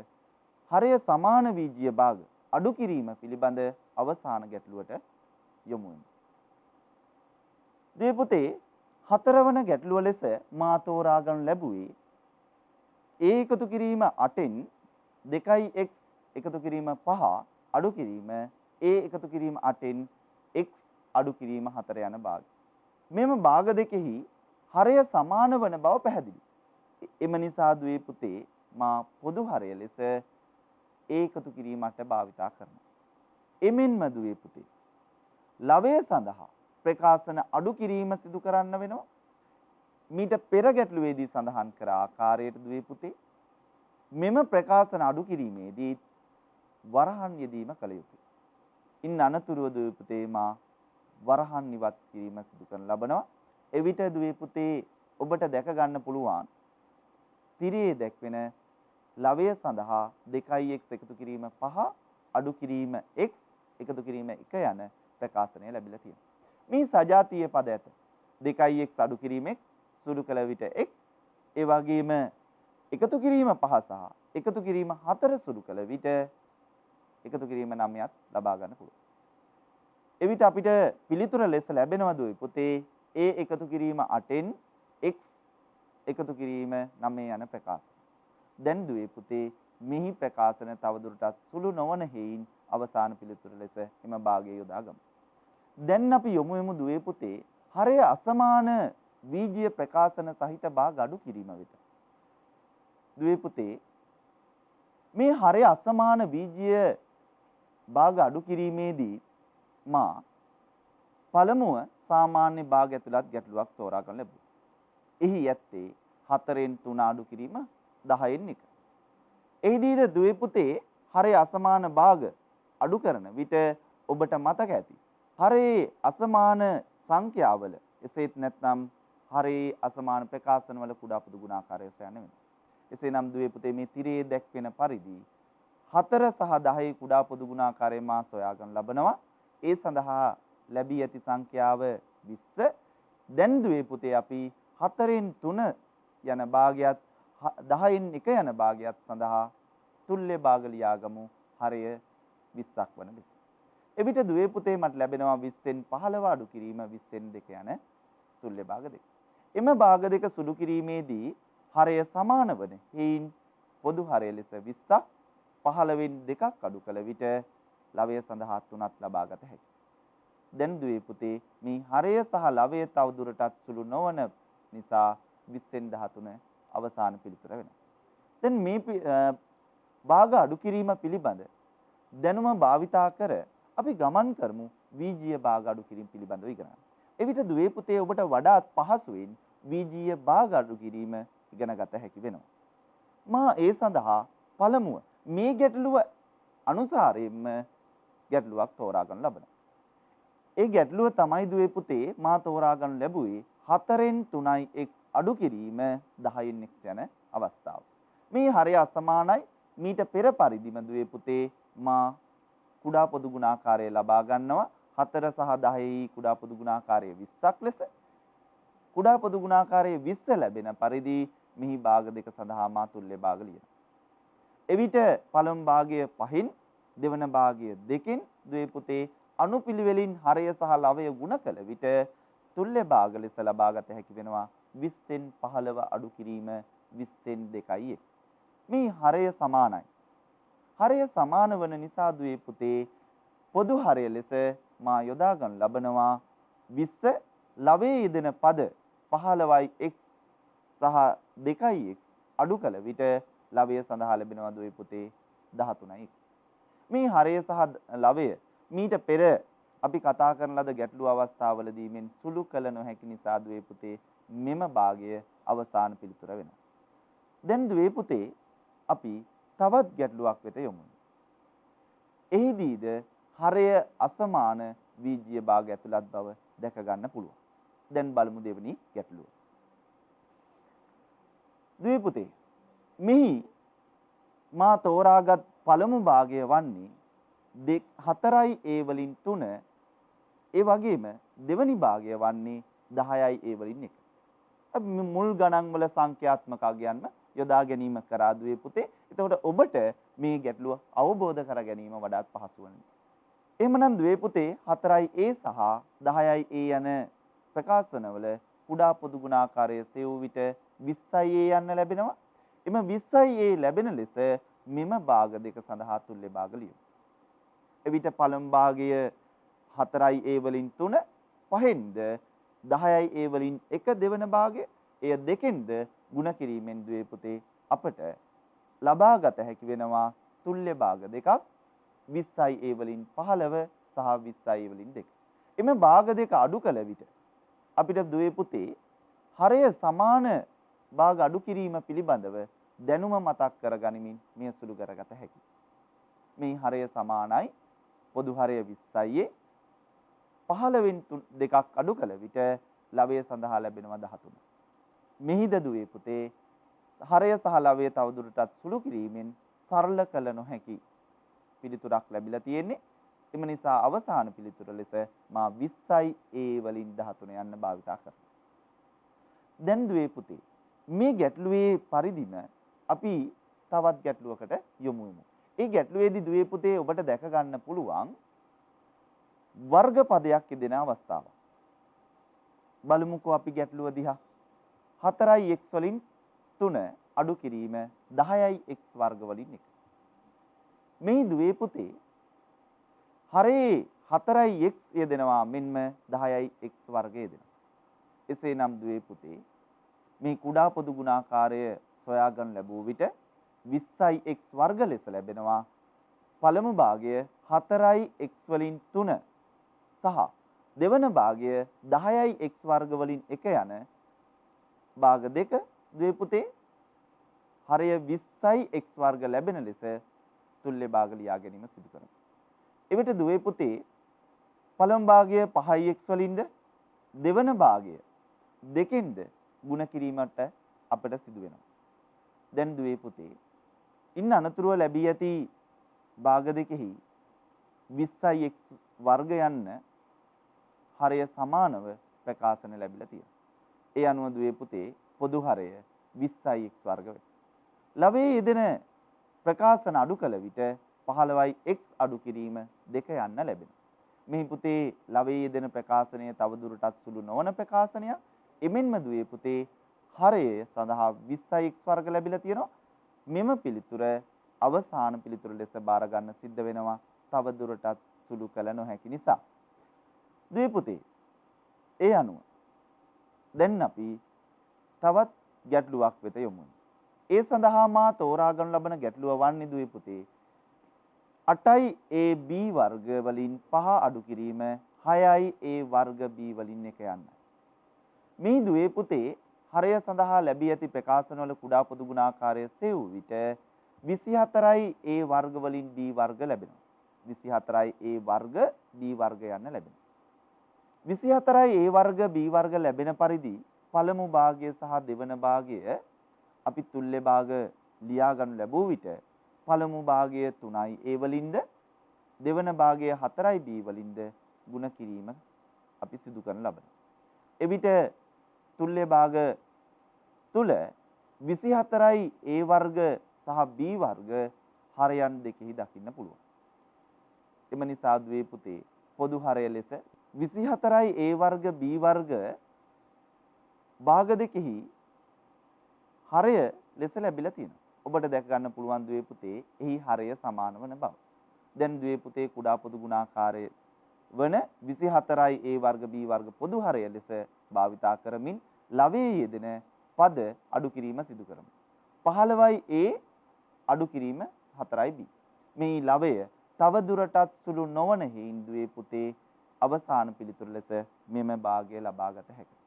A: හරය සමාන බීජීය භාග අඩු කිරීම පිළිබඳ අවසාන ගැටලුවට යොමු වෙමු. දුවේ පුතේ හතරවන ගැටලුව ලෙස මා තෝරා ගන්න ලැබුවේ a එකතු කිරීම 8න් 2x එකතු කිරීම 5 අඩු කිරීම a එකතු කිරීම 8න් x අඩු කිරීම 4 යන භාග. මෙම භාග දෙකෙහි හරය සමාන වන බව පැහැදිලි. එම නිසා දුවේ පුතේ මා පොදු හරය ලෙස a එකතු කිරීමට භාවිතා කරනවා. එමෙන්ම දුවේ පුතේ ලවය සඳහා ප්‍රකාශන අඩු කිරීම සිදු කරන්න වෙනවා. මීට පෙර ගැටලුවේදී සඳහන් කර ආකාරයට දුවේ පුතේ මෙම ප්‍රකාශන අඩු කිරීමේදී වරහන් යෙදීම කළ යුතුයි. ඉන් අනතුරුව දුවේ පුතේ මා වරහන් ඉවත් කිරීම සිදු කරන ලබනවා. එවිට දුවේ පුතේ ඔබට දැක ගන්න පුළුවන් තිරයේ දැක්වෙන ලවය සඳහා 2x එකතු කිරීම 5 අඩු කිරීම x එකතු කිරීම 1 යන ප්‍රකාශනය ලැබිලා තියෙනවා. මේ සජාතීය පද ඇත 2x අඩු කිරීම x සුළු කළ විට x ඒ වගේම එකතු කිරීම 5 සහ එකතු කිරීම 4 සුළු කළ විට එකතු කිරීම 9ක් ලබා ගන්න පුළුවන්. එවිට අපිට පිළිතුර ලෙස ලැබෙනවා දුවේ පුතේ a එකතු කිරීම 8න් x එකතු කිරීම 9 යන ප්‍රකාශන. දැන් දුවේ පුතේ මෙහි ප්‍රකාශන තවදුරටත් සුළු නොවන හේයින් අවසාන පිළිතුර ලෙස එම භාගය යොදා ගමු. දැන් අපි යොමු වෙමු දුවේ පුතේ හරය අසමාන බීජීය ප්‍රකාශන සහිත භාග අඩු කිරීම වෙත. දුවේ පුතේ මේ හරය අසමාන බීජීය භාග අඩු කිරීමේදී මා පළමුව සාමාන්‍ය භාග ඇතුළත් ගැටලුවක් තෝරා ගන්න ලැබුවා. එහි ඇත්තේ 4න් 3 අඩු කිරීම 10න් 1. එහිදීද දුවේ පුතේ හරය අසමාන භාග අඩු කරන විට ඔබට මතක ඇති. හරේ අසමාන සංඛ්‍යාවල එසේත් නැත්නම් හරේ අසමාන ප්‍රකාශන වල කුඩා පොදු ගුණාකාරය සොයන්න වෙනවා. එසේනම් දුවේ පුතේ මේ තිරයේ දැක්වෙන පරිදි 4 සහ 10 කුඩා පොදු ගුණාකාරය මා සොයා ගන්න ලබනවා. ඒ සඳහා ලැබී ඇති සංඛ්‍යාව 20. දැන් දුවේ පුතේ අපි 4න් 3 යන භාගයත් 10න් 1 යන භාගයත් සඳහා තුල්‍ය භාග ලියාගමු හරය 20ක් වන ලෙස. එවිට දුවේ පුතේ මට ලැබෙනවා 20න් 15 අඩු කිරීම 20න් 2 යන තුල්‍ය භාග දෙක. එම භාග දෙක සුළු කිරීමේදී හරය සමාන වන හේයින් පොදු හරය ලෙස 20ක් 15න් 2ක් අඩු කළ විට ලවය සඳහා 3ක් ලබා ගත හැකියි. දැන් දුවේ පුතේ මේ හරය සහ ලවය තව දුරටත් සුළු නොවන නිසා 20න් 13 අවසාන පිළිතුර වෙනවා. දැන් මේ භාග අඩු කිරීම පිළිබඳ දැනුම භාවිතා කර අපි ගමන් කරමු බීජීය භාග අඩු කිරීම පිළිබඳව ඉගෙන ගන්න. එවිට දුවේ පුතේ ඔබට වඩාත් පහසුවෙන් බීජීය භාග අඩු කිරීම ඉගෙන ගත හැකි වෙනවා. මා ඒ සඳහා පළමුව මේ ගැටලුව අනුසාරයෙන්ම ගැටලුවක් තෝරා ගන්න ලබනවා. ඒ ගැටලුව තමයි දුවේ පුතේ මා තෝරා ගන්න ලැබුවේ 4න් 3යි x අඩු කිරීම 10න් x යන අවස්ථාව. මේ හරය අසමානයි. මීට පෙර පරිදිම දුවේ පුතේ මා කුඩා පොදු ගුණාකාරය ලබා ගන්නවා 4 සහ 10 කුඩා පොදු ගුණාකාරය 20ක් ලෙස. කුඩා පොදු ගුණාකාරය 20 ලැබෙන පරිදි මෙහි භාග දෙක සඳහා මා තුල්‍ය භාග ලියනවා. එවිට පළමු භාගය 5න් දෙවන භාගය 2කින් දුවේ පුතේ අනුපිළිවෙලින් හරය සහ ලවය ගුණ කළ විට තුල්‍ය භාග ලෙස ලබාගත හැකි වෙනවා 20න් 15 අඩු කිරීම 20න් 2යි. මේ හරය සමානයි. හරය සමාන වන නිසා දුවේ පුතේ පොදු හරය ලෙස මා යොදා ගන්න ලබනවා 20 ලවයේ යෙදෙන පද 15යි x සහ 2යි x අඩු කළ විට ලවය සඳහා ලැබෙනවා දුවේ පුතේ 13යි. මේ හරය සහ ලවය මීට පෙර අපි කතා කරන ලද ගැටලු අවස්ථාවලදී මෙන් සුළු කළ නොහැකි නිසා දුවේ පුතේ මෙම භාගය අවසාන පිළිතුර වෙනවා. දැන් දුවේ පුතේ අපි තවත් ගැටලුවක් වෙත යමු. එහිදීද හරය අසමාන බීජීය භාග ඇතුළත් බව දැක ගන්න පුළුවන්. දැන් බලමු දෙවෙනි ගැටලුව. දුවේ පුතේ මෙහි මා තෝරාගත් පළමු භාගය වන්නේ 4යි a වලින් 3. ඒ වගේම දෙවැනි භාගය වන්නේ 10යි a වලින් 1. අපි මුල් ගණන් වල සංඛ්‍යාත්මක අගයන්ම යොදා ගැනීම කරා දුවේ පුතේ. එතකොට ඔබට මේ ගැටලුව අවබෝධ කර ගැනීම වඩාත් පහසු වෙනවා. එහෙමනම් දුවේ පුතේ 4යි a සහ 10යි a යන ප්‍රකාශනවල කුඩා පොදු ගුණාකාරය සෙවූ විට 20යි a යන්න ලැබෙනවා. එම 20යි a ලැබෙන ලෙස මෙම භාග දෙක සඳහා තුල්‍ය භාග ලියමු. එවිට පළමු භාගය 4යි a වලින් 3, පහෙන්ද 10යි a වලින් 1 දෙවන භාගය, එය දෙකෙන්ද ගුණ කිරීමෙන් දුවේ පුතේ අපට ලබා ගත හැකි වෙනවා තුල්‍ය භාග දෙකක් 20යි a වලින් 15 සහ 20යි a වලින් 2. එම භාග දෙක අඩු කළ විට අපිට දුවේ පුතේ හරය සමාන භාග අඩු කිරීම පිළිබඳව දැනුම මතක් කරගනිමින් මෙය සුළු කරගත හැකියි. මේ හරය සමානයි පොදු හරය 20යි 15න් දෙකක් අඩු කළ විට ලවය සඳහා ලැබෙනවා 13. මෙහිද දුවේ පුතේ හරය සහ ලවය තවදුරටත් සුළු කිරීමෙන් සරල කළ නොහැකි පිළිතුරක් ලැබිලා තියෙන්නේ. එම නිසා අවසාන පිළිතුර ලෙස මා 20යි a වලින් 13 යන්න භාවිතා කරනවා. දැන් දුවේ පුතේ මේ ගැටලුවේ පරිදිම අපි තවත් ගැටලුවකට යොමු වෙමු. ඒ ගැටලුවේදී දුවේ පුතේ ඔබට දැක ගන්න පුළුවන් වර්ග පදයක් යෙදෙන අවස්ථාවක්. බලමුකෝ අපි ගැටලුව දිහා. 4යි x වලින් 3 අඩු කිරීම 10යි x වර්ග වලින් 1. මේ දුවේ පුතේ හරේ 4යි x යෙදෙනවා මෙන්ම 10යි x වර්ගය යෙදෙනවා. එසේනම් දුවේ පුතේ මේ කුඩා පොදු ගුණාකාරය සොයාගන්න ලැබුව විට 20යි x වර්ග ලෙස ලැබෙනවා. පළමු භාගය 4යි x වලින් 3 සහ දෙවන භාගය 10යි x වර්ග වලින් 1 යන භාග දෙක දුවේ පුතේ හරය 20යි x වර්ග ලැබෙන ලෙස තුල්‍ය භාග ලියා ගැනීම සිදු කරමු. එවිට දුවේ පුතේ පළමු භාගය 5යි x වලින්ද දෙවන භාගය දෙකෙන්ද ගුණ කිරීමට අපට සිදු වෙනවා. දැන් දුවේ පුතේ ඉන්න අනතුරුව ලැබී ඇති භාග දෙකෙහි 20යි x වර්ග යන්න හරය සමානව ප්‍රකාශන ලැබිලා තියෙනවා. ඒ අනුව දුවේ පුතේ පොදු හරය 20යි x වර්ග වෙනවා. ලවයේ යෙදෙන ප්‍රකාශන අඩු කළ විට 15යි x අඩු කිරීම 2 යන්න ලැබෙනවා. මේ පුතේ ලවයේ යෙදෙන ප්‍රකාශනය තවදුරටත් සුළු නොවන ප්‍රකාශනයක්. එමෙන්ම දුවේ පුතේ හරය සඳහා 20යි x වර්ග ලැබිලා තියෙනවා. මෙම පිළිතුර අවසාන පිළිතුර ලෙස බාර ගන්න සිද්ධ වෙනවා. තවදුරටත් සුළු කළ නොහැකි නිසා. දුවේ පුතේ ඒ අනුව දැන් අපි තවත් ගැටලුවක් වෙත යමු. ඒ සඳහා මා තෝරා ගන්න ලබන ගැටලුව වන්නේ දුවේ පුතේ 8යි ab වර්ග වලින් 5 අඩු කිරීම 6යි a වර්ග b වලින් 1 යන්න. මේ දුවේ පුතේ හරය සඳහා ලැබී ඇති ප්‍රකාශනවල කුඩා පොදු ගුණාකාරය සෙවූ විට 24යි a වර්ග වලින් b වර්ග ලැබෙනවා. 24යි a වර්ග b වර්ග යන්න ලැබෙනවා. 24යි a වර්ග b වර්ග ලැබෙන පරිදි පළමු භාගය සහ දෙවන භාගය අපි තුල්‍ය භාග ලියා ගන්න ලැබුව විට පළමු භාගය 3යි a වලින්ද දෙවන භාගය 4යි b වලින්ද ගුණ කිරීම අපි සිදු කරන ලබනවා. එවිට තුල්‍ය භාග තුල 24යි a වර්ග සහ b වර්ග හරයන් දෙකෙහි දකින්න පුළුවන්. එම නිසා දුවේ පුතේ පොදු හරය ලෙස 24යි a වර්ග b වර්ග භාග දෙකෙහි හරය ලෙස ලැබිලා තියෙනවා. ඔබට දැක ගන්න පුළුවන් දුවේ පුතේ එහි හරය සමාන වන බව. දැන් දුවේ පුතේ කුඩා පොදු ගුණාකාරය වන 24යි a වර්ග b වර්ග පොදු හරය ලෙස භාවිතා කරමින් ලවයේ යෙදෙන පද අඩු කිරීම සිදු කරමු. 15යි a අඩු කිරීම 4යි b. මේ ලවය තව දුරටත් සුළු නොවන හේයින් දුවේ පුතේ අවසාන පිළිතුර ලෙස මෙම භාගය ලබා ගත හැකියි.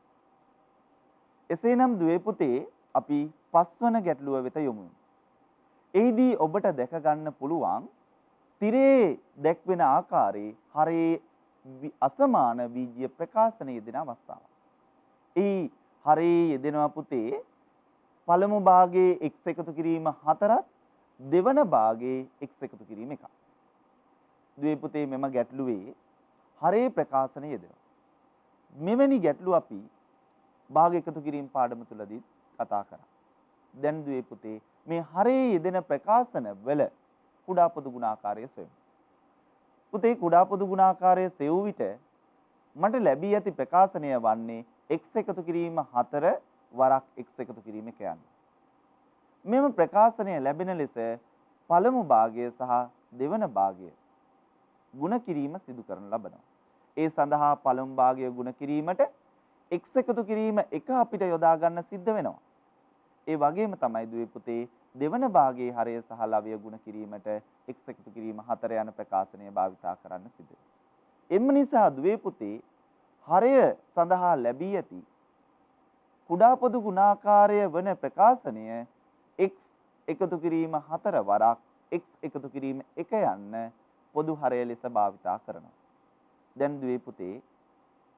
A: එසේනම් දුවේ පුතේ අපි පස්වන ගැටලුව වෙත යමු. එහිදී ඔබට දැක ගන්න පුළුවන් තිරේ දැක්වෙන ආකාරයේ හරේ අසමාන බීජීය ප්‍රකාශන යෙදෙන අවස්ථාව. එහි හරේ යෙදෙනවා පුතේ පළමු භාගයේ x එකතු කිරීම 4ත් දෙවන භාගයේ x එකතු කිරීම 1ක්. දුවේ පුතේ මෙම ගැටලුවේ හරේ ප්‍රකාශන යෙදෙනවා. මෙවැනි ගැටලු අපි භාග එකතු කිරීම පාඩම තුලදී කතා කරා. දැන් දුවේ පුතේ මේ හරේ යෙදෙන ප්‍රකාශන වල කුඩා පොදු ගුණාකාරය සොයමු. පුතේ කුඩා පොදු ගුණාකාරය සෙව් විට මට ලැබී ඇති ප්‍රකාශනය වන්නේ x එකතු කිරීම 4 වරක් x එකතු කිරීම කියන්නේ. මෙම ප්‍රකාශනය ලැබෙන ලෙස පළමු භාගය සහ දෙවන භාගය ගුණ කිරීම සිදු කරන ලබනවා. ඒ සඳහා පළමු භාගය ගුණ කිරීමට x එකතු කිරීම 1 අපිට යොදා ගන්න සිද්ධ වෙනවා. ඒ වගේම තමයි දුවේ පුතේ දෙවන භාගයේ හරය සහ ලවය ගුණ කිරීමට x එකතු කිරීම 4 යන ප්‍රකාශනය භාවිතා කරන්න සිද්ධ වෙනවා. එම නිසා දුවේ පුතේ හරය සඳහා ලැබී ඇති කුඩා පොදු ගුණාකාරය වන ප්‍රකාශනය x එකතු කිරීම 4 වරක් x එකතු කිරීම 1 යන්න පොදු හරය ලෙස භාවිතා කරනවා. දැන් දුවේ පුතේ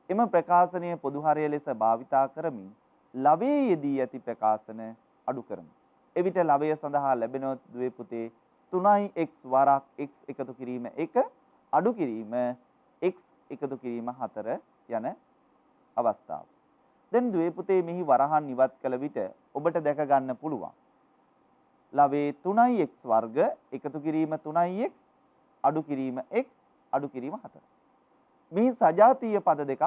A: එම ප්‍රකාශනය පොදු හරය ලෙස භාවිතා කරමින් ලවයේ යෙදී ඇති ප්‍රකාශන අඩු කරමු. එවිට ලවය සඳහා ලැබෙනොත් දුවේ පුතේ 3x වරක් x එකතු කිරීම 1 අඩු කිරීම x එකතු කිරීම 4 යන අවස්ථාව. දැන් දුවේ පුතේ මෙහි වරහන් ඉවත් කළ විට ඔබට දැක ගන්න පුළුවන්. ලවයේ 3x වර්ග එකතු කිරීම 3x අඩු කිරීම x අඩු කිරීම 4. මේ සජාතීය පද දෙකක්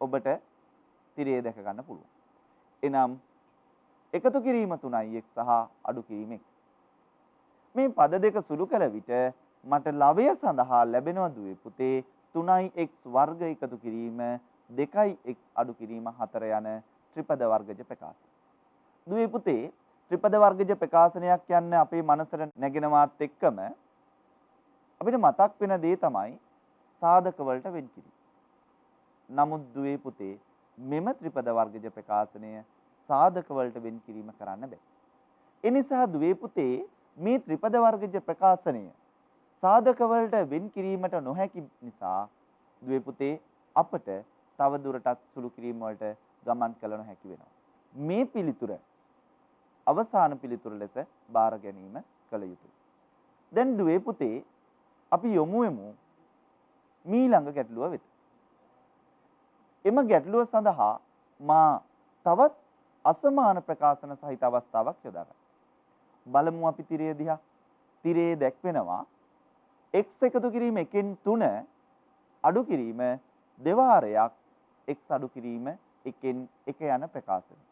A: ඔබට තිරේ දැක ගන්න පුළුවන්. එනම් එකතු කිරීම 3x සහ අඩු කිරීම x. මේ පද දෙක සුළු කළ විට මට ලවය සඳහා ලැබෙනවා දුවේ පුතේ 3x වර්ග එකතු කිරීම 2x අඩු කිරීම 4 යන ත්‍රිපද වර්ගජ ප්‍රකාශන. දුවේ පුතේ ත්‍රිපද වර්ගජ ප්‍රකාශනයක් යන්නේ අපේ මනසට නැගෙනවත් එක්කම අපිට මතක් වෙන දේ තමයි සාධක වලට වෙන් කිරීම. නමුත් දුවේ පුතේ මෙම ත්‍රිපද වර්ගජ ප්‍රකාශනය සාධක වලට වෙන් කිරීම කරන්න බෑ. ඒ නිසා දුවේ පුතේ මේ ත්‍රිපද වර්ගජ ප්‍රකාශනය සාධක වලට වෙන් කිරීමට නොහැකි නිසා දුවේ පුතේ අපට තව දුරටත් සුළු කිරීම වලට ගමන් කළ නොහැකි වෙනවා. මේ පිළිතුර අවසාන පිළිතුර ලෙස බාර ගැනීම කළ යුතුයි. දැන් දුවේ පුතේ අපි යොමු වෙමු මීළඟ ගැටලුව වෙත. එම ගැටලුව සඳහා මා තවත් අසමාන ප්‍රකාශන සහිත අවස්ථාවක් යොදා ගන්නවා. බලමු අපි තිරය දිහා. තිරේ දැක්වෙනවා x එකතු කිරීම 1න් 3 අඩු කිරීම දෙවාරයක් x අඩු කිරීම 1න් 1 යන ප්‍රකාශනය.